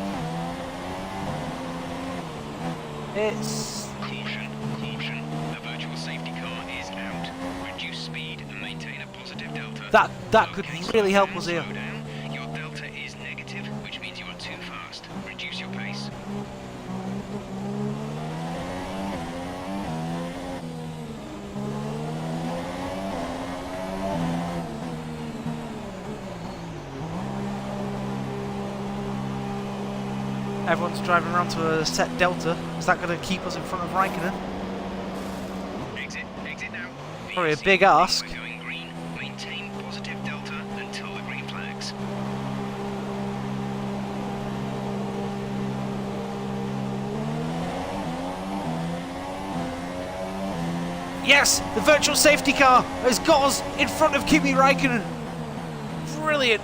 It's... Caution, caution. The virtual safety car is out. Reduce speed and maintain a positive delta. That could really help us here. Slow down. Your delta is negative, which means you are too fast. Reduce your pace. Everyone's driving around to a set delta. Is that going to keep us in front of Raikkonen? Exit now. Probably a big ask. We're going green. Maintain positive delta until the green flags. Yes! The virtual safety car has got us in front of Kimi Raikkonen. Brilliant.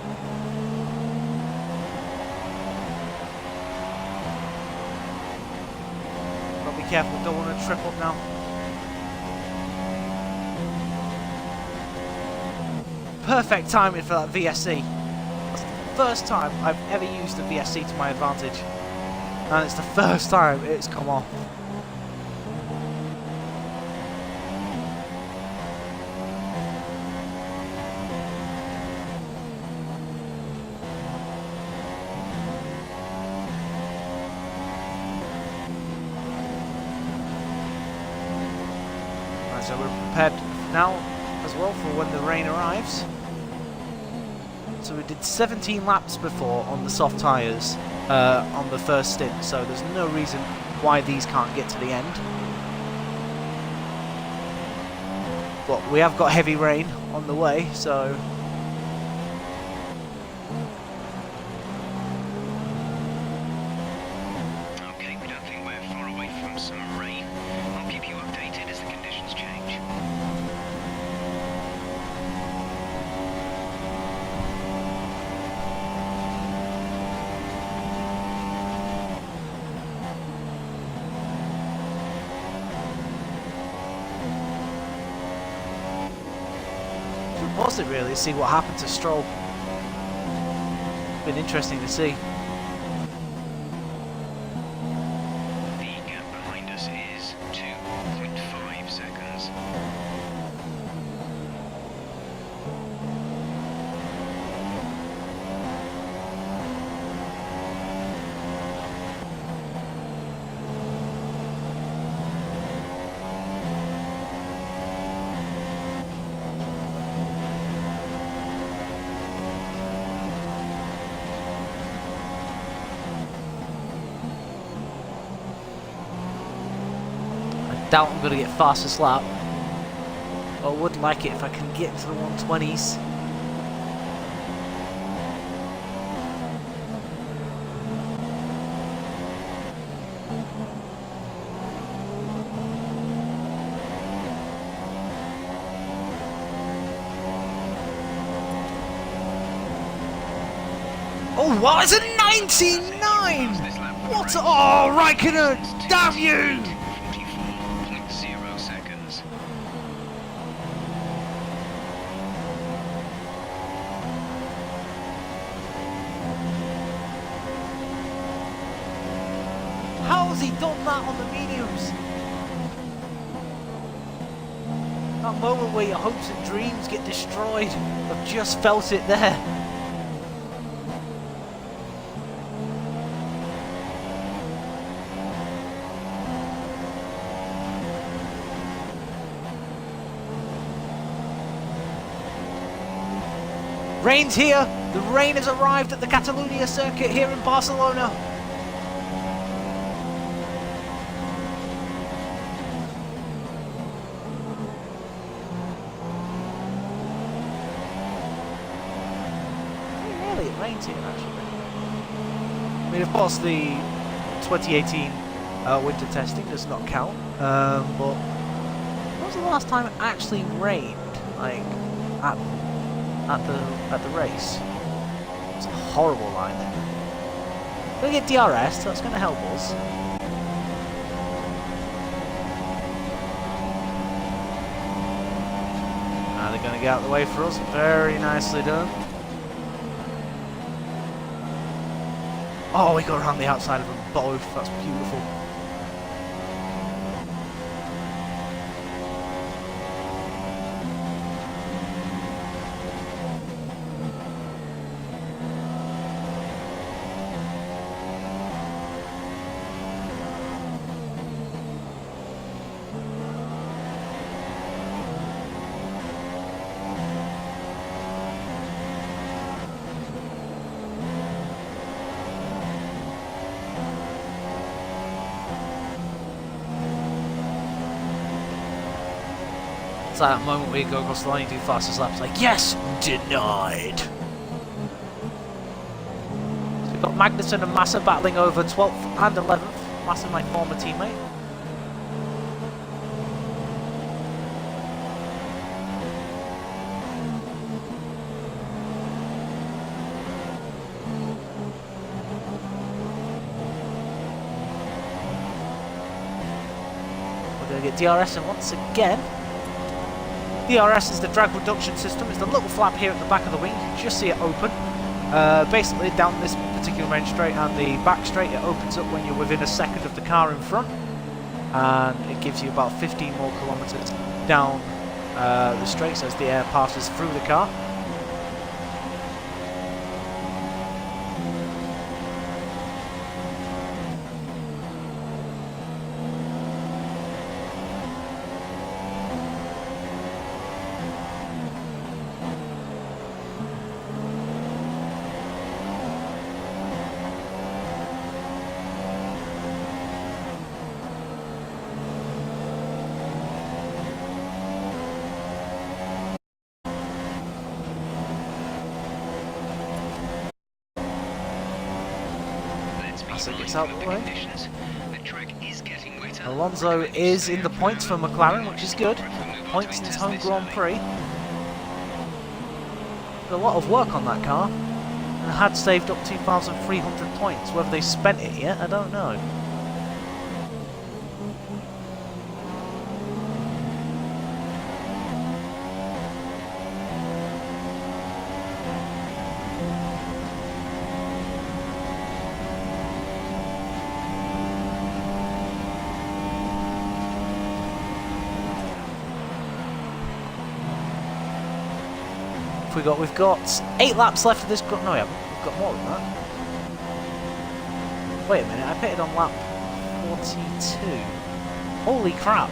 Be careful, don't want to trip up now. Perfect timing for that VSC. That's the first time I've ever used the VSC to my advantage. And it's the first time it's come off. So we're prepared now as well for when the rain arrives. So we did 17 laps before on the soft tyres on the first stint, so there's no reason why these can't get to the end. But we have got heavy rain on the way, so... Okay, we don't think we're far away from some rain. I'll keep you updated as the conditions change. forced it really to see what happened to Stroll. Been interesting to see. The gap behind us is 2.5 seconds. Doubt I'm going to get fastest lap. I would like it if I can get into the 120s. Oh, what? It's a 99! What? Oh, Raikkonen! Damn you! 44.0 seconds. How has he done that on the mediums? That moment where your hopes and dreams get destroyed. I've just felt it there. Rain's here. The rain has arrived at the Catalunya circuit here in Barcelona. Really, it rains here actually. I mean, of course, the 2018 winter testing does not count. But when was the last time it actually rained? Like at the race. It's a horrible line there. We're going to get DRS, so that's going to help us. Now they're going to get out of the way for us. Very nicely done. Oh, we got around the outside of them both. That's beautiful. It's like that moment where you go across the line and do fastest laps, like, yes, denied. So we've got Magnussen and Massa battling over 12th and 11th. Massa, my former teammate. We're going to get DRS in once again. DRS is the drag reduction system. It's the little flap here at the back of the wing. You can just see it open. Basically, down this particular main straight and the back straight, it opens up when you're within a second of the car in front, and it gives you about 15 more kilometers down the straight as the air passes through the car. Massa gets out of the way. Alonso is in the points for McLaren, which is good. Points in his home Grand Prix. Did a lot of work on that car and had saved up 2,300 points. Whether they spent it yet, I don't know. have we got? We've got 8 laps left of this. No, we haven't. We've got more than that. Wait a minute. I pitted on lap 42. Holy crap!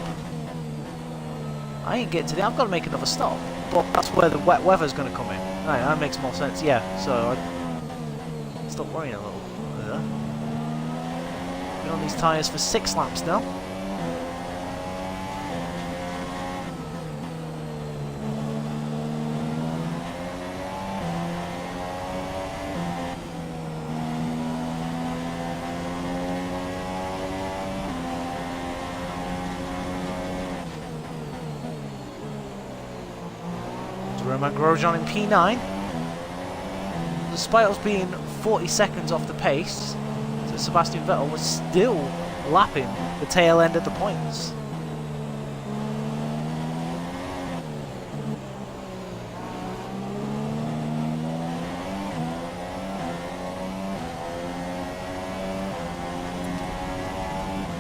I ain't getting to the. I've got to make another stop. But that's where the wet weather's going to come in. Right, that makes more sense. Yeah. So I stop worrying a little. Been on these tyres for 6 laps now. Romain Grosjean in P9. Despite us being 40 seconds off the pace, Sebastian Vettel was still lapping the tail end of the points.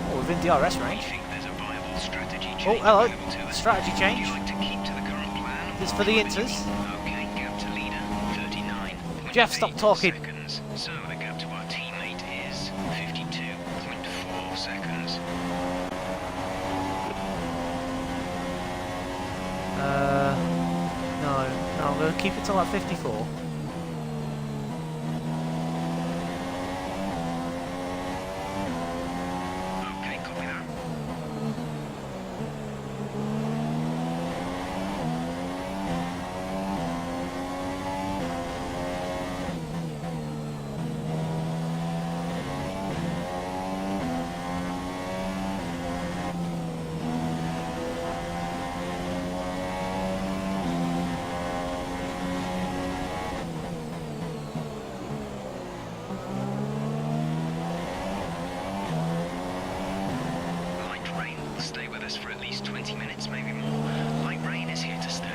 Oh, within DRS range. Oh, hello. Strategy change. This is for the Inters. Jeff, stop talking. So the gap to our teammate is 52.4 seconds. No, I'm going to keep it till at 54. Okay, copy that. For at least 20 minutes, maybe more. Light rain is here to stay.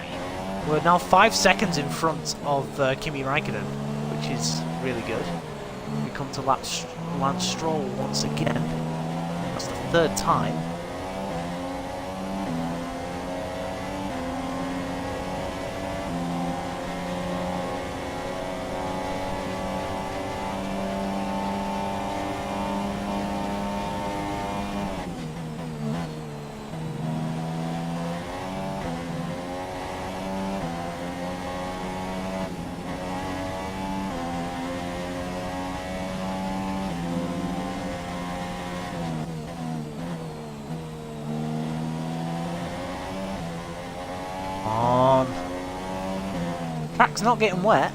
We're now 5 seconds in front of Kimi Raikkonen, which is really good. We come to Lance Stroll once again. That's the 3rd time. On. Track's not getting wet.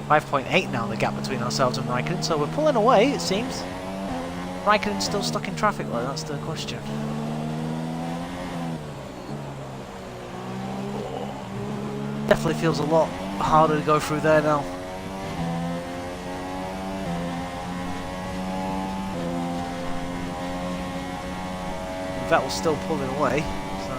.8 now, the gap between ourselves and Raikkonen, so we're pulling away, it seems. Raikkonen's still stuck in traffic though, that's the question. Definitely feels a lot harder to go through there now. Vettel's still pulling away, so...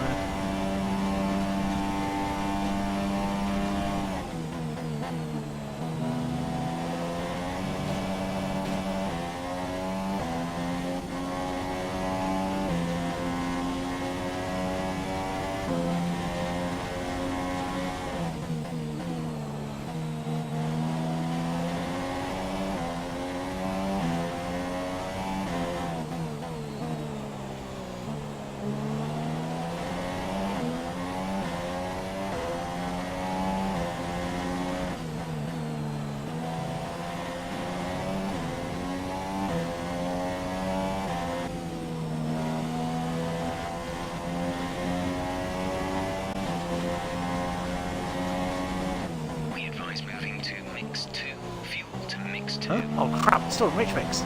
Huh? Oh crap, it's still a rich mix.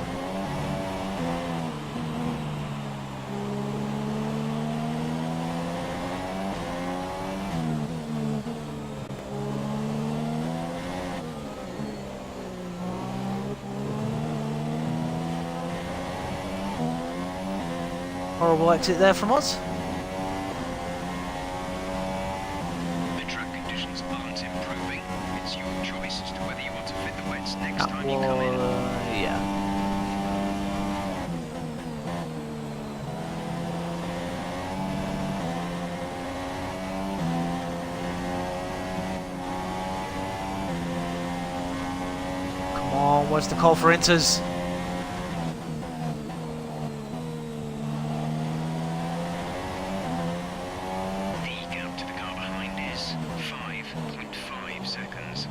Horrible exit there from us. The track conditions aren't improving. It's your choice as to whether you want to fit the wets next That time you come in. yeah. Come on, where's the call for inters? The gap to the car behind is 5.5 seconds.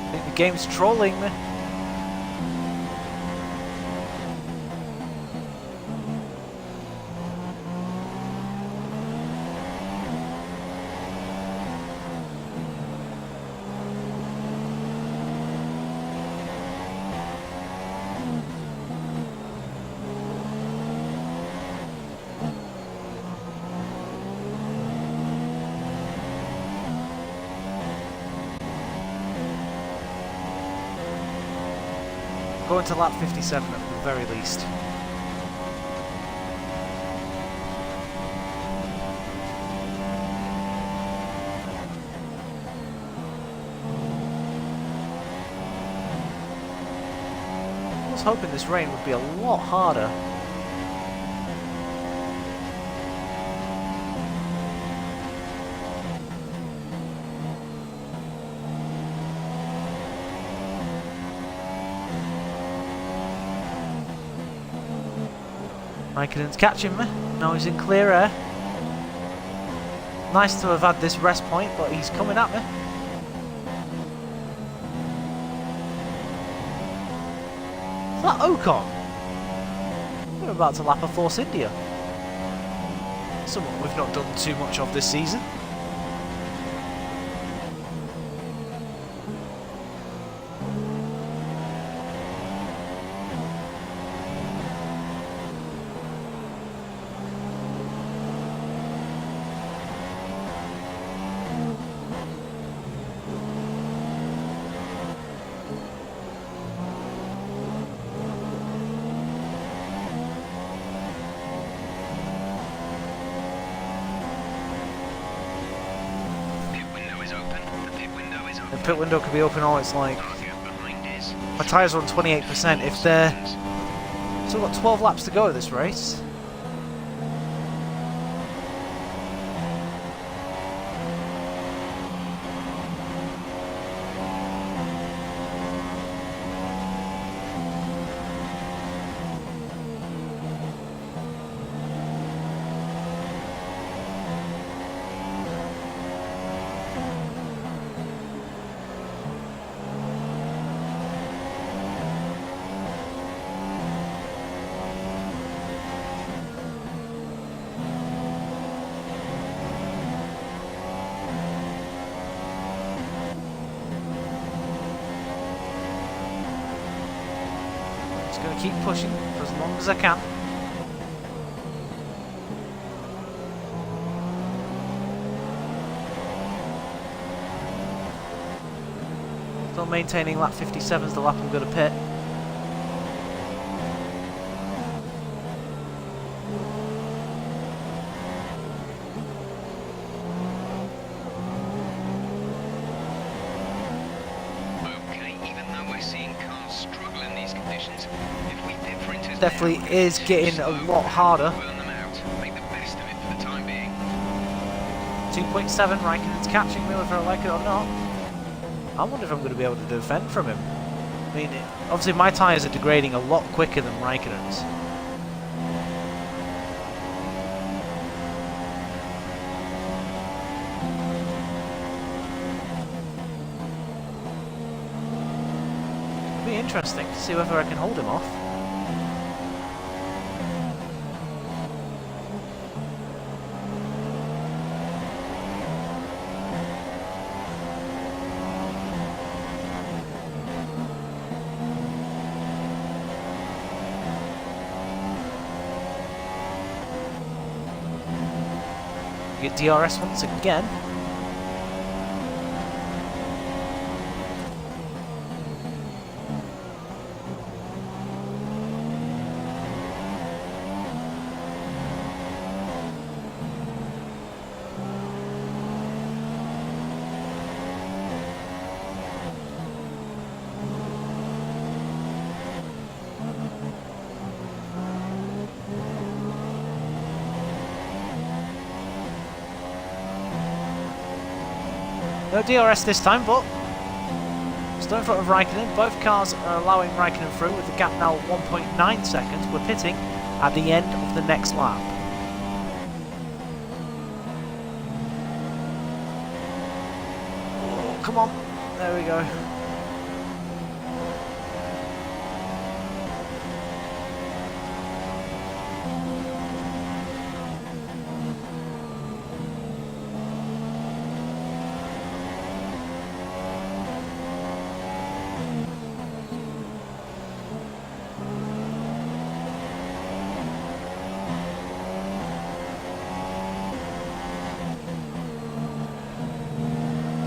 I think the game's trolling me. Going to lap 57 at the very least. I was hoping this rain would be a lot harder. Raikkonen's catching me. Now he's in clear air. Nice to have had this rest point, but he's coming at me. Is that Ocon? We're about to lap a Force India. Something we've not done too much of this season. The pit window could be open all it's like. My tyres are on 28%. If they're still got 12 laps to go of this race. Going to keep pushing for as long as I can. Still maintaining lap 57 is the lap I'm going to pit. Definitely is getting a lot harder. 2.7, Raikkonen's catching me whether I like it or not. I wonder if I'm going to be able to defend from him. I mean, obviously my tyres are degrading a lot quicker than Raikkonen's. It'll be interesting to see whether I can hold him off. get DRS once again. No DRS this time, but still in front of Raikkonen. Both cars are allowing Raikkonen through with the gap now at 1.9 seconds. We're pitting at the end of the next lap. Oh, come on. There we go.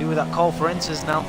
With that call for inters now.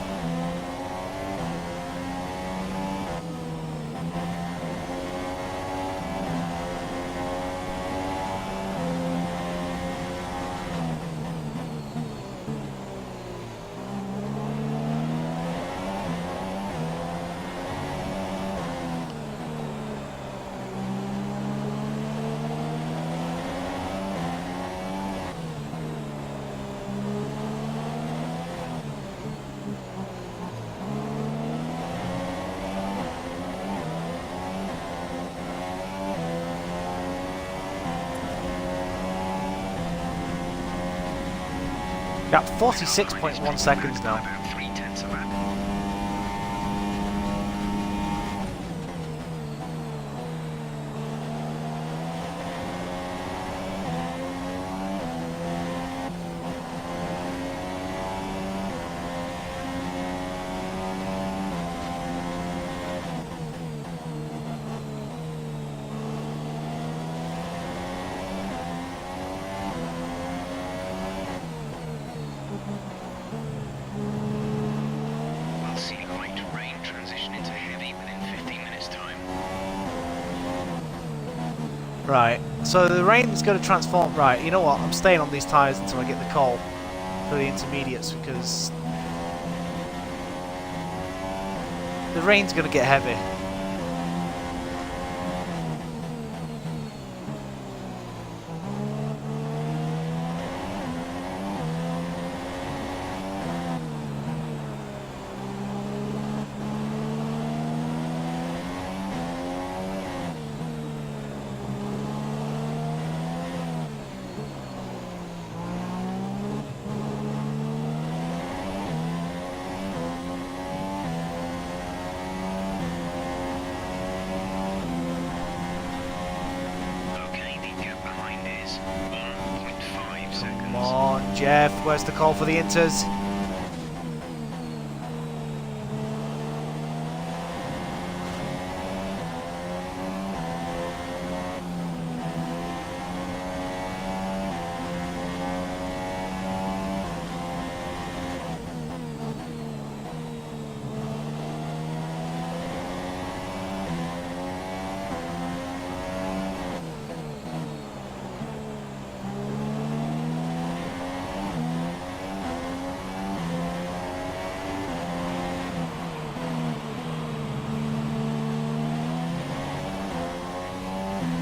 Got 46.1 seconds now. About 3/10 of that. We'll see light rain transition into heavy within 15 minutes' time. Right, so the rain's going to transform. Right, you know what? I'm staying on these tyres until I get the call for the intermediates because the rain's going to get heavy. Come on, Jeff, where's the call for the inters?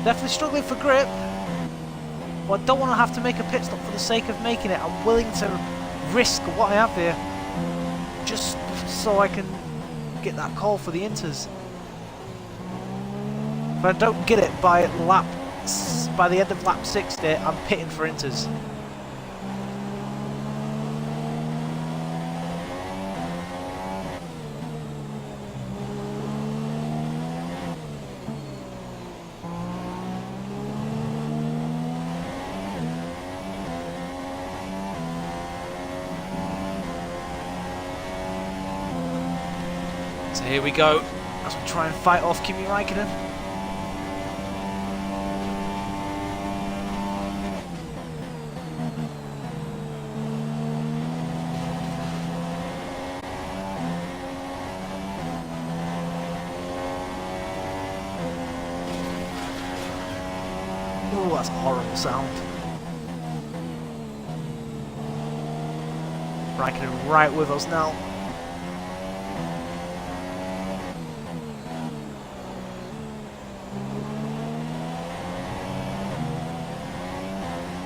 Definitely struggling for grip. Well, I don't want to have to make a pit stop for the sake of making it. I'm willing to risk what I have here just so I can get that call for the inters. If I don't get it by the end of lap 60, I'm pitting for inters. So here we go, as we try and fight off Kimi Raikkonen. Oh, that's a horrible sound. Raikkonen right with us now.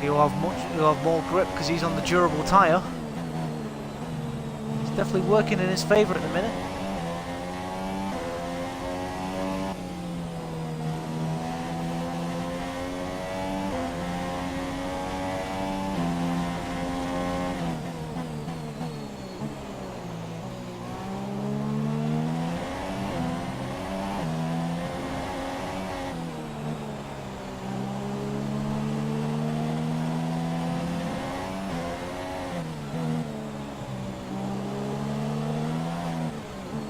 He'll have more grip because he's on the durable tyre. He's definitely working in his favour at the minute.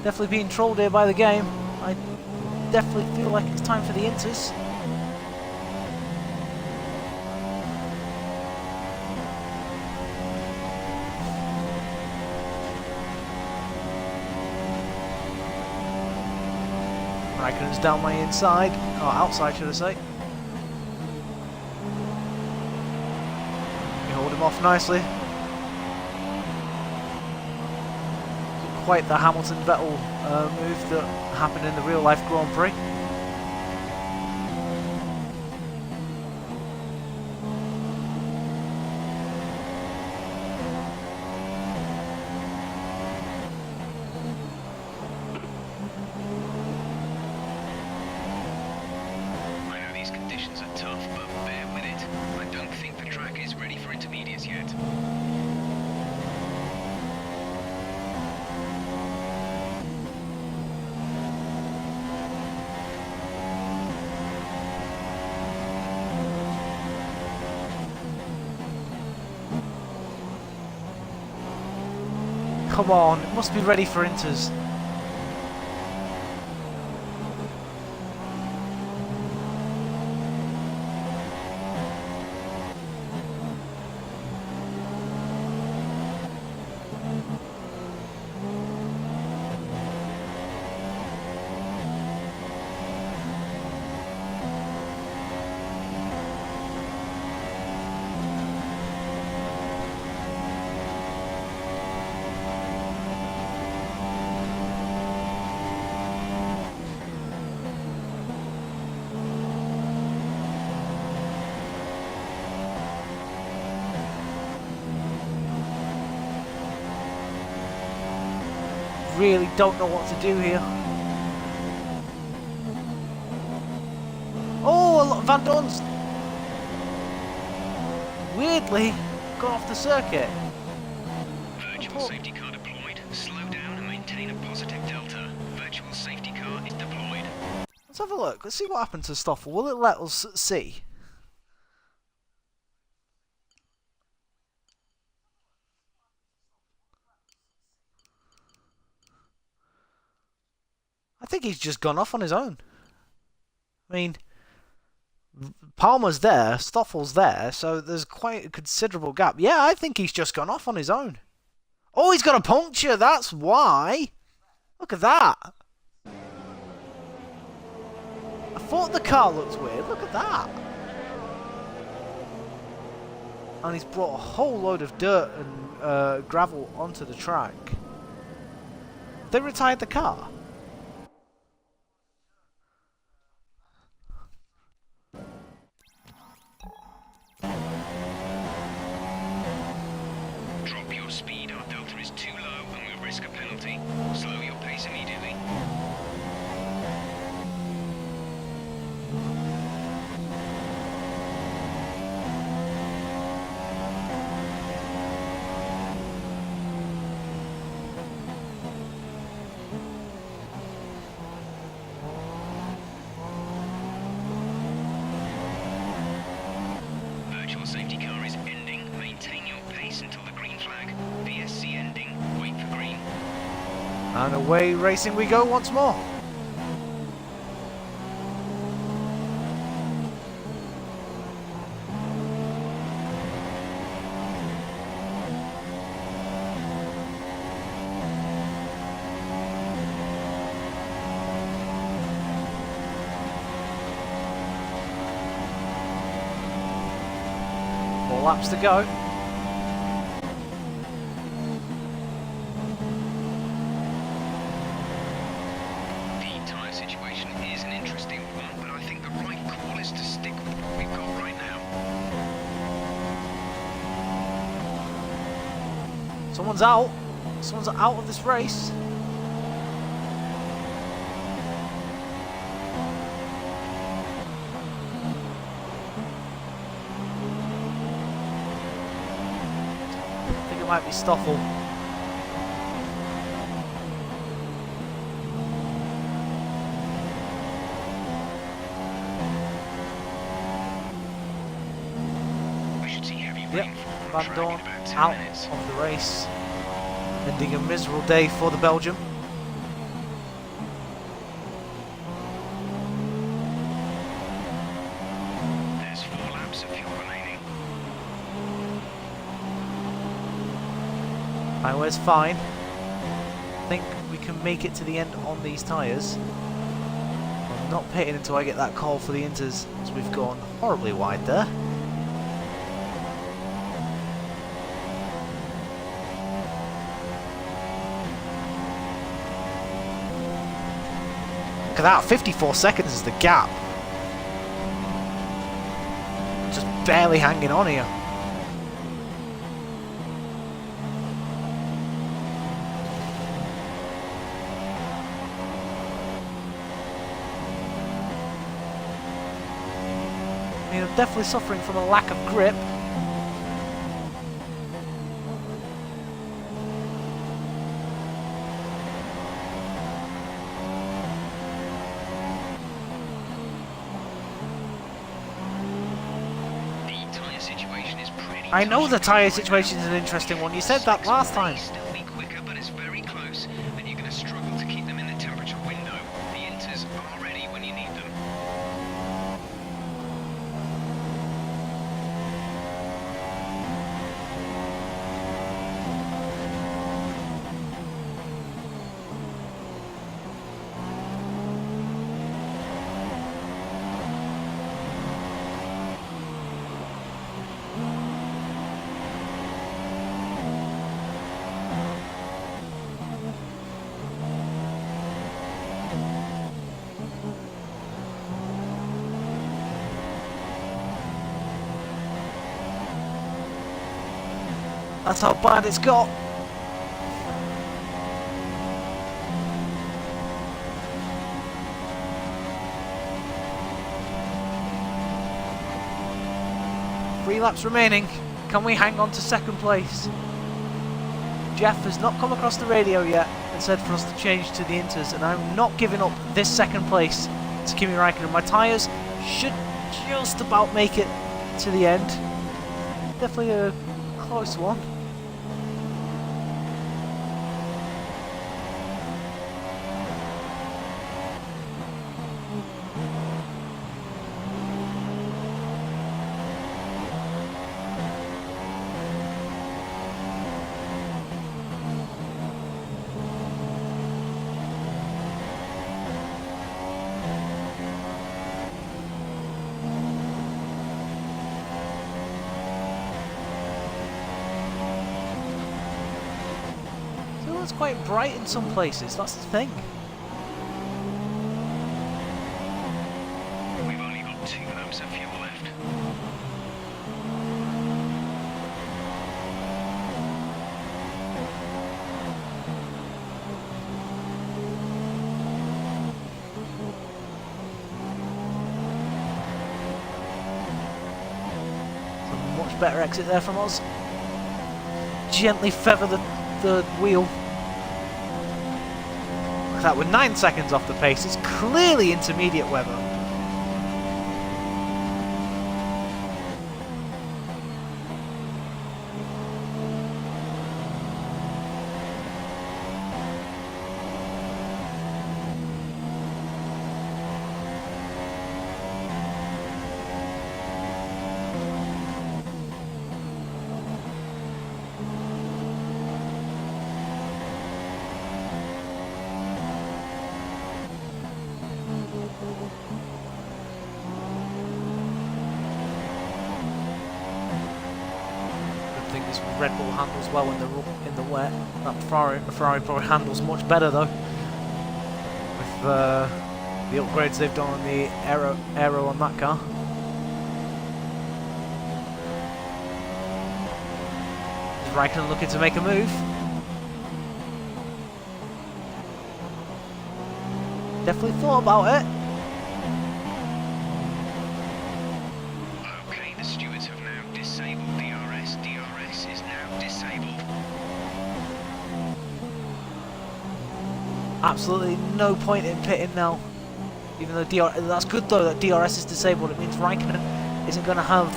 Definitely being trolled here by the game. I definitely feel like it's time for the Inters. Raikkonen's down my inside, or outside should I say. You hold him off nicely. Quite the Hamilton-Vettel move that happened in the real-life Grand Prix. I know these conditions are tough, but bear with it. I don't think the track is ready for intermediates yet. Come on, it must be ready for Inters. Really don't know what to do here. Oh, Van Dorn's weirdly gone off the circuit. Virtual safety car deployed. Slow down and maintain a positive delta. Virtual safety car is deployed. Let's have a look. Let's see what happened to Stoffel. Will it let us see? I think he's just gone off on his own. I mean, Palmer's there, Stoffel's there, so there's quite a considerable gap. Yeah, I think he's just gone off on his own. Oh, he's got a puncture, that's why. Look at that. I thought the car looked weird, look at that. And he's brought a whole load of dirt and gravel onto the track. They retired the car. Drop your speed, our delta is too low and we'll risk a penalty. Slow your pace immediately. Virtual safety car is ending. Maintain your pace until the green flag. VSC ending. Wait for green. And away racing we go once more. 4 laps to go. The tyre situation is an interesting one, but I think the right call is to stick with what we've got right now. Someone's out. Someone's out of this race. I think it might be Stoffel. We should see heavy Yep, rainfall on Van track Dorn in about 10 out minutes. of the race. Ending a miserable day for the Belgian. There's 4 laps of fuel remaining. Highway's fine. I think we can make it to the end on these tyres. I'm not pitting until I get that call for the inters, as we've gone horribly wide there. Look at that, 54 seconds is the gap. Just barely hanging on here. I mean, I'm definitely suffering from a lack of grip. The tyre situation is pretty I know touch the and go tyre right situation is now. an interesting one. You said that last time. May still be quicker, but it's very close, and you're going to struggle to keep them in the temperature window. The inters are ready when you need them. That's how bad it's got. Three laps remaining. Can we hang on to second place? Jeff has not come across the radio yet and said for us to change to the inters, and I'm not giving up this second place to Kimi Räikkönen. My tyres should just about make it to the end. Definitely a close one. It's quite bright in some places, that's the thing. We've only got 2 laps of fuel left. It's a much better exit there from us. Gently feather the wheel. Look at that, we're 9 seconds off the pace. It's clearly intermediate weather. Red Bull handles well in the wet. That Ferrari probably handles much better though, with the upgrades they've done on the aero on that car. Is Raikkonen looking to make a move? Definitely thought about it. Okay, the stewards have now disabled DRS. DRS is now disabled. Absolutely no point in pitting now. Even though that's good though that DRS is disabled. It means Raikkonen isn't going to have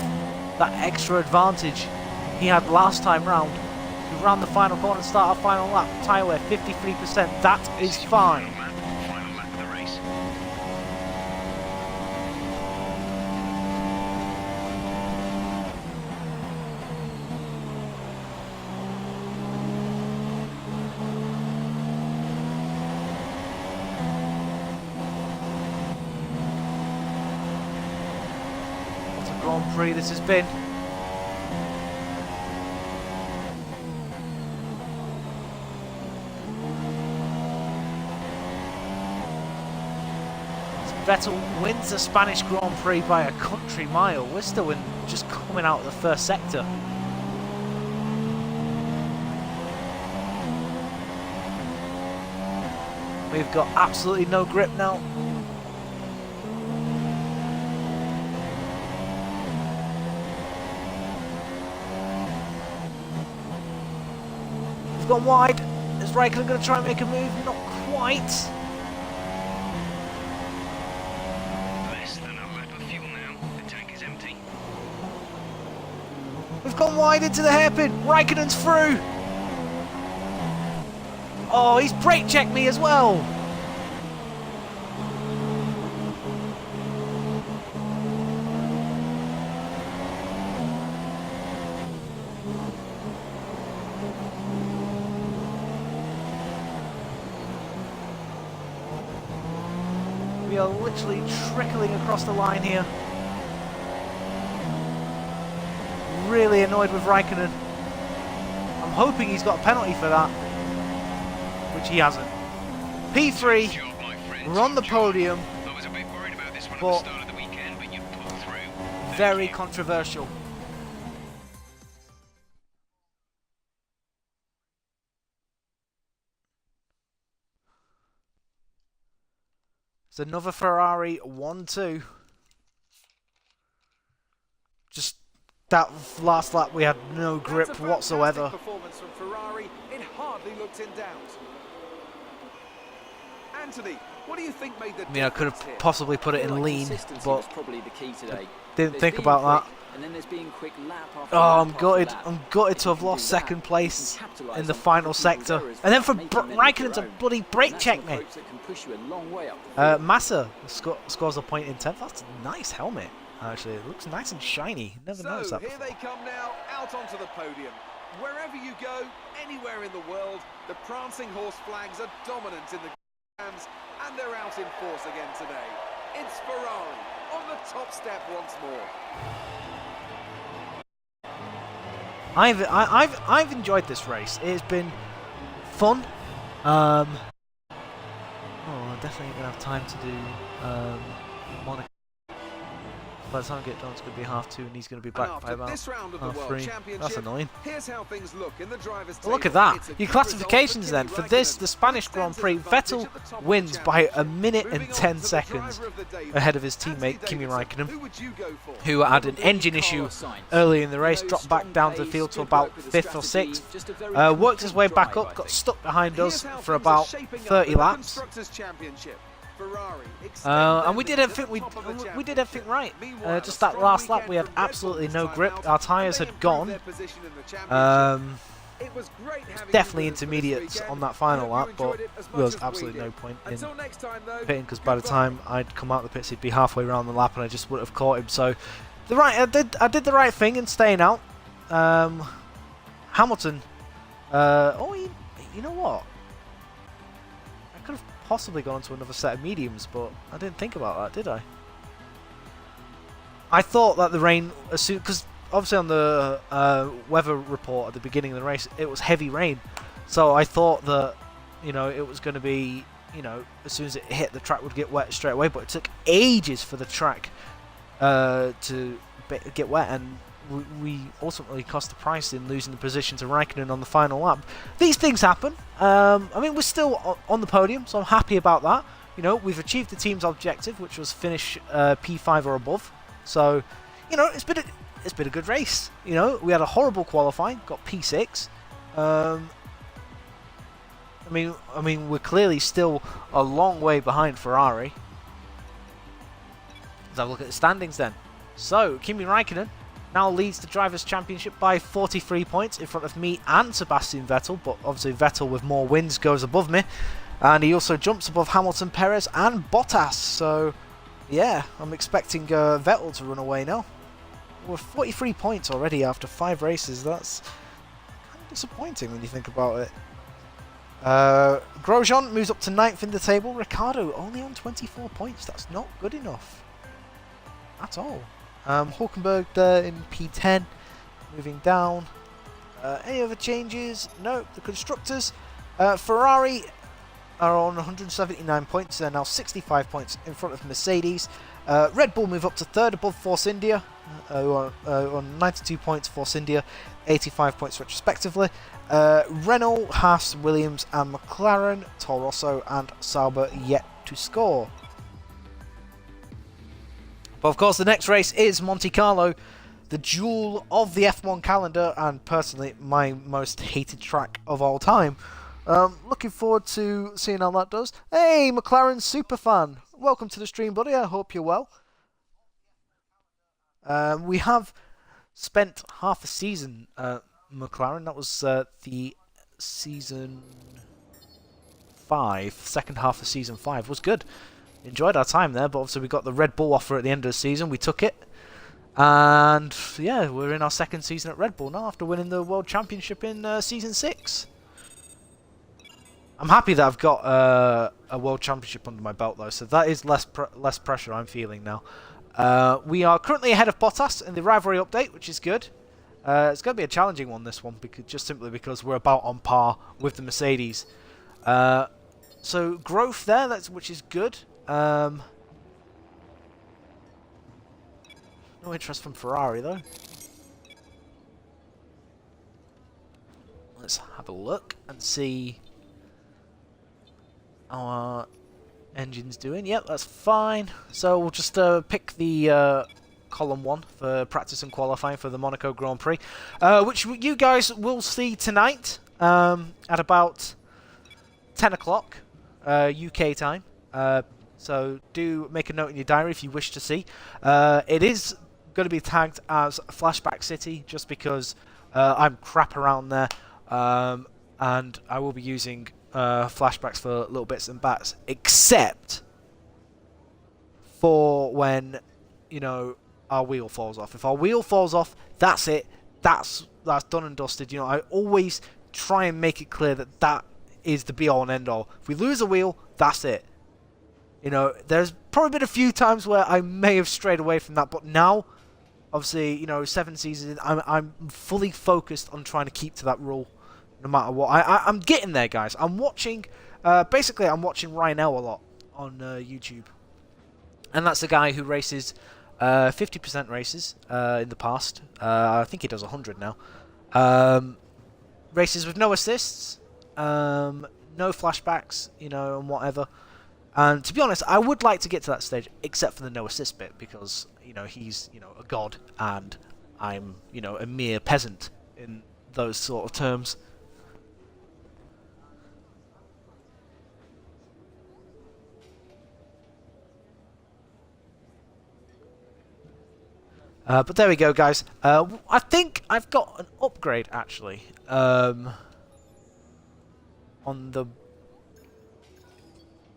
that extra advantage he had last time round. He ran the final corner and start our final lap. Tyre wear 53%. That is fine. Final lap of the race. What a Grand Prix this has been. Vettel wins the Spanish Grand Prix by a country mile. We're still just coming out of the first sector. We've got absolutely no grip now. We've gone wide. Is Raikkonen going to try and make a move? Not quite. Less than a lap of fuel now. The tank is empty. We've gone wide into the hairpin. Raikkonen's through. Oh, he's brake checked me as well. We are literally trickling across the line here. Really annoyed with Raikkonen. I'm hoping he's got a penalty for that, which he hasn't. P3, Job, my friend. we're on the podium, I was a bit worried about this one at but the start of the weekend, but you pulled through. very Thank you. controversial. It's another Ferrari 1-2. Just that last lap we had no grip That's a whatsoever. fantastic performance from Ferrari. It hardly looked in doubt. Anthony, what do you think made the I mean, I could difference have here? possibly put it in lean, Consistency but was probably the key today. didn't There's think being about quick, that. and then there's being quick lap after Oh, lap I'm after gutted. lap. I'm gutted If to you have can lost do that, second you place can capitalise in the on final other people's sector. errors And then for making them Raikkonen your to own. bloody And brake that's check an me. approach that can push you a long way up the field. Massa scores a point in 10th. That's a nice helmet, actually. It looks nice and shiny. Never noticed So that here before. they come now, out onto the podium. Wherever you go, anywhere in the world, the prancing horse flags are dominant in the stands, and they're out in force again today. It's Ferrari on the top step once more. I've enjoyed this race. It's been fun. Oh, I'm definitely gonna have time to do Monaco. By the time I get done, it's going to be 1/2 and he's going to be And back by after about this round of the World 3. Championship, That's annoying. here's how things look in the drivers' Well, look at table. that. It's a Your good classifications result then. for For Kimi this, Räikkönen, the Spanish who Grand extends Prix, his advantage Vettel at the top of the wins by a championship. minute Moving and on 10 to the seconds driver of the day, ahead of his Anthony teammate Kimi Davidson. Räikkönen, Who would you go for? who had an engine issue early in the race, dropped back down to the field to about 5th or 6th, worked his way back up, got stuck behind us Here's how for things are about shaping up 30 in the laps. Constructors' Championship. Ferrari And we did everything we did everything right. Just that last lap we had absolutely no grip. Our tyres had gone. Definitely intermediates on that final lap, but there was absolutely no point in pitting because by the time I'd come out the pits, he'd be halfway around the lap, and I just would have caught him. So, I did the right thing in staying out. Hamilton. You know what? I could have possibly gone to another set of mediums, but I didn't think about that, did I? I thought that the rain, as soon because obviously on the weather report at the beginning of the race, it was heavy rain. So I thought that, you know, it was going to be, you know, as soon as it hit, the track would get wet straight away. But it took ages for the track to get wet, and we ultimately cost the price in losing the position to Raikkonen on the final lap. These things happen. I mean, we're still on the podium, so I'm happy about that. You know, we've achieved the team's objective, which was finish P5 or above. So, you know, it's been a good race. You know, we had a horrible qualifying, got P6. I mean, we're clearly still a long way behind Ferrari. Let's have a look at the standings then. So, Kimi Raikkonen now leads the Drivers' Championship by 43 points in front of me and Sebastian Vettel, but obviously Vettel with more wins goes above me. And he also jumps above Hamilton, Perez and Bottas. So, yeah, I'm expecting Vettel to run away now. We're 43 points already after 5 races. That's kind of disappointing when you think about it. Grosjean moves up to 9th in the table. Ricciardo only on 24 points. That's not good enough at all. Hulkenberg there in P10, moving down. Any other changes? No. The constructors, Ferrari are on 179 points. They're now 65 points in front of Mercedes. Red Bull move up to 3rd above Force India, who are on 92 points. Force India, 85 points respectively. Renault, Haas, Williams and McLaren, Toro Rosso and Sauber yet to score. But of course the next race is Monte Carlo, the jewel of the F1 calendar, and personally my most hated track of all time. Looking forward to seeing how that does. Hey, McLaren superfan, welcome to the stream, buddy. I hope you're well. We have spent half a season McLaren. That was the season 5. Second half of season 5 was good. Enjoyed our time there, but obviously we got the Red Bull offer at the end of the season. We took it, and yeah, we're in our second season at Red Bull now after winning the World Championship in season 6. I'm happy that I've got a World Championship under my belt though, so that is less pressure I'm feeling now. We are currently ahead of Bottas in the rivalry update, which is good. It's going to be a challenging one, this one, just simply because we're about on par with the Mercedes. So growth there, which is good. No interest from Ferrari though. Let's have a look and see how our engine's doing. Yep, that's fine. So we'll just pick the column 1 for practice and qualifying for the Monaco Grand Prix, which you guys will see tonight at about 10 o'clock UK time. So do make a note in your diary if you wish to see. It is going to be tagged as Flashback City just because I'm crap around there, and I will be using flashbacks for little bits and bats, except for when, you know, our wheel falls off. If our wheel falls off, that's it. That's done and dusted. You know, I always try and make it clear that that is the be-all and end-all. If we lose a wheel, that's it. You know, there's probably been a few times where I may have strayed away from that, but now, obviously, you know, 7 seasons, I'm fully focused on trying to keep to that rule, no matter what. I'm getting there, guys. I'm watching, basically, I'm watching Rynell a lot on YouTube, and that's the guy who races 50% races in the past. I think he does 100 now. Races with no assists, no flashbacks, you know, and whatever. And to be honest, I would like to get to that stage, except for the no assist bit, because, you know, he's, you know, a god, and I'm, you know, a mere peasant in those sort of terms. But there we go, guys. I think I've got an upgrade, actually, on the...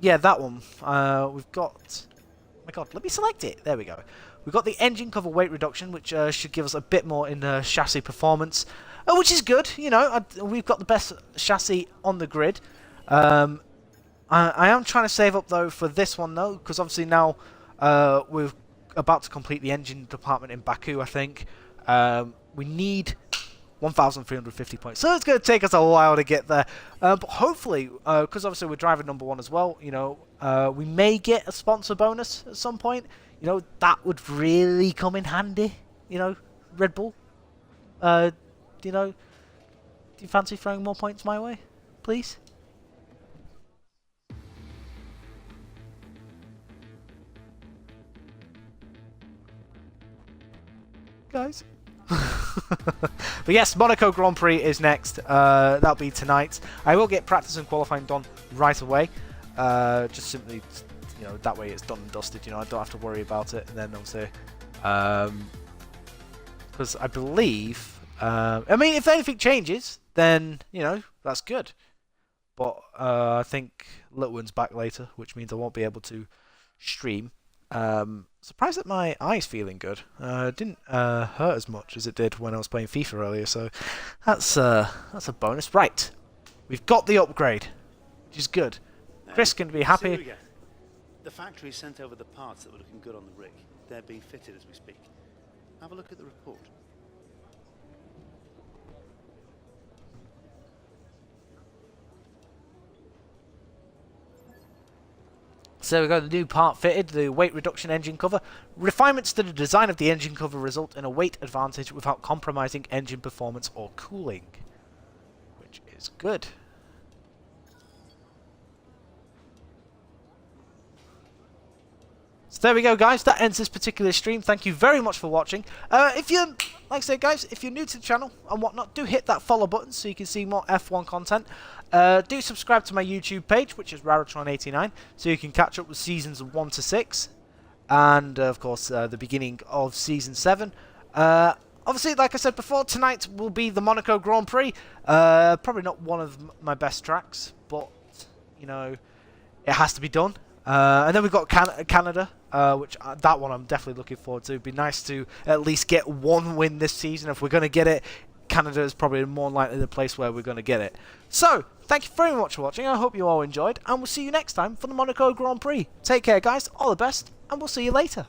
Yeah, that one. We've got... Oh my god, let me select it. There we go. We've got the engine cover weight reduction, which should give us a bit more in chassis performance, which is good. You know, we've got the best chassis on the grid. I am trying to save up, though, for this one, though, because obviously now we're about to complete the engine department in Baku, I think. We need 1,350 points. So it's going to take us a while to get there. But hopefully, because obviously we're driving number 1 as well, you know, we may get a sponsor bonus at some point. You know, that would really come in handy. You know, Red Bull. You know, do you fancy throwing more points my way, please? Guys. But yes, Monaco Grand Prix is next. That'll be tonight. I will get practice and qualifying done right away. Just simply, you know, that way it's done and dusted. You know, I don't have to worry about it. And then obviously, because I believe, I mean, if anything changes, then you know that's good. But I think Little One's back later, which means I won't be able to stream. Surprised that my eye's feeling good. It didn't hurt as much as it did when I was playing FIFA earlier, so that's a bonus. Right, we've got the upgrade, which is good. Chris can be happy. The factory sent over the parts that were looking good on the rig. They're being fitted as we speak. Have a look at the report. So we've got the new part fitted, the weight reduction engine cover. Refinements to the design of the engine cover result in a weight advantage without compromising engine performance or cooling, which is good. So there we go, guys. That ends this particular stream. Thank you very much for watching. If you, like I said, guys, if you're new to the channel and whatnot, do hit that follow button so you can see more F1 content. Do subscribe to my YouTube page, which is Raratron89, so you can catch up with seasons 1 to 6, and of course the beginning of season 7. Obviously, like I said before, tonight will be the Monaco Grand Prix. Probably not one of my best tracks, but you know, it has to be done. And then we've got Canada, which that one I'm definitely looking forward to. It'd be nice to at least get one win this season. If we're going to get it, Canada is probably more likely the place where we're going to get it. So, thank you very much for watching. I hope you all enjoyed, and we'll see you next time for the Monaco Grand Prix. Take care, guys. All the best, and we'll see you later.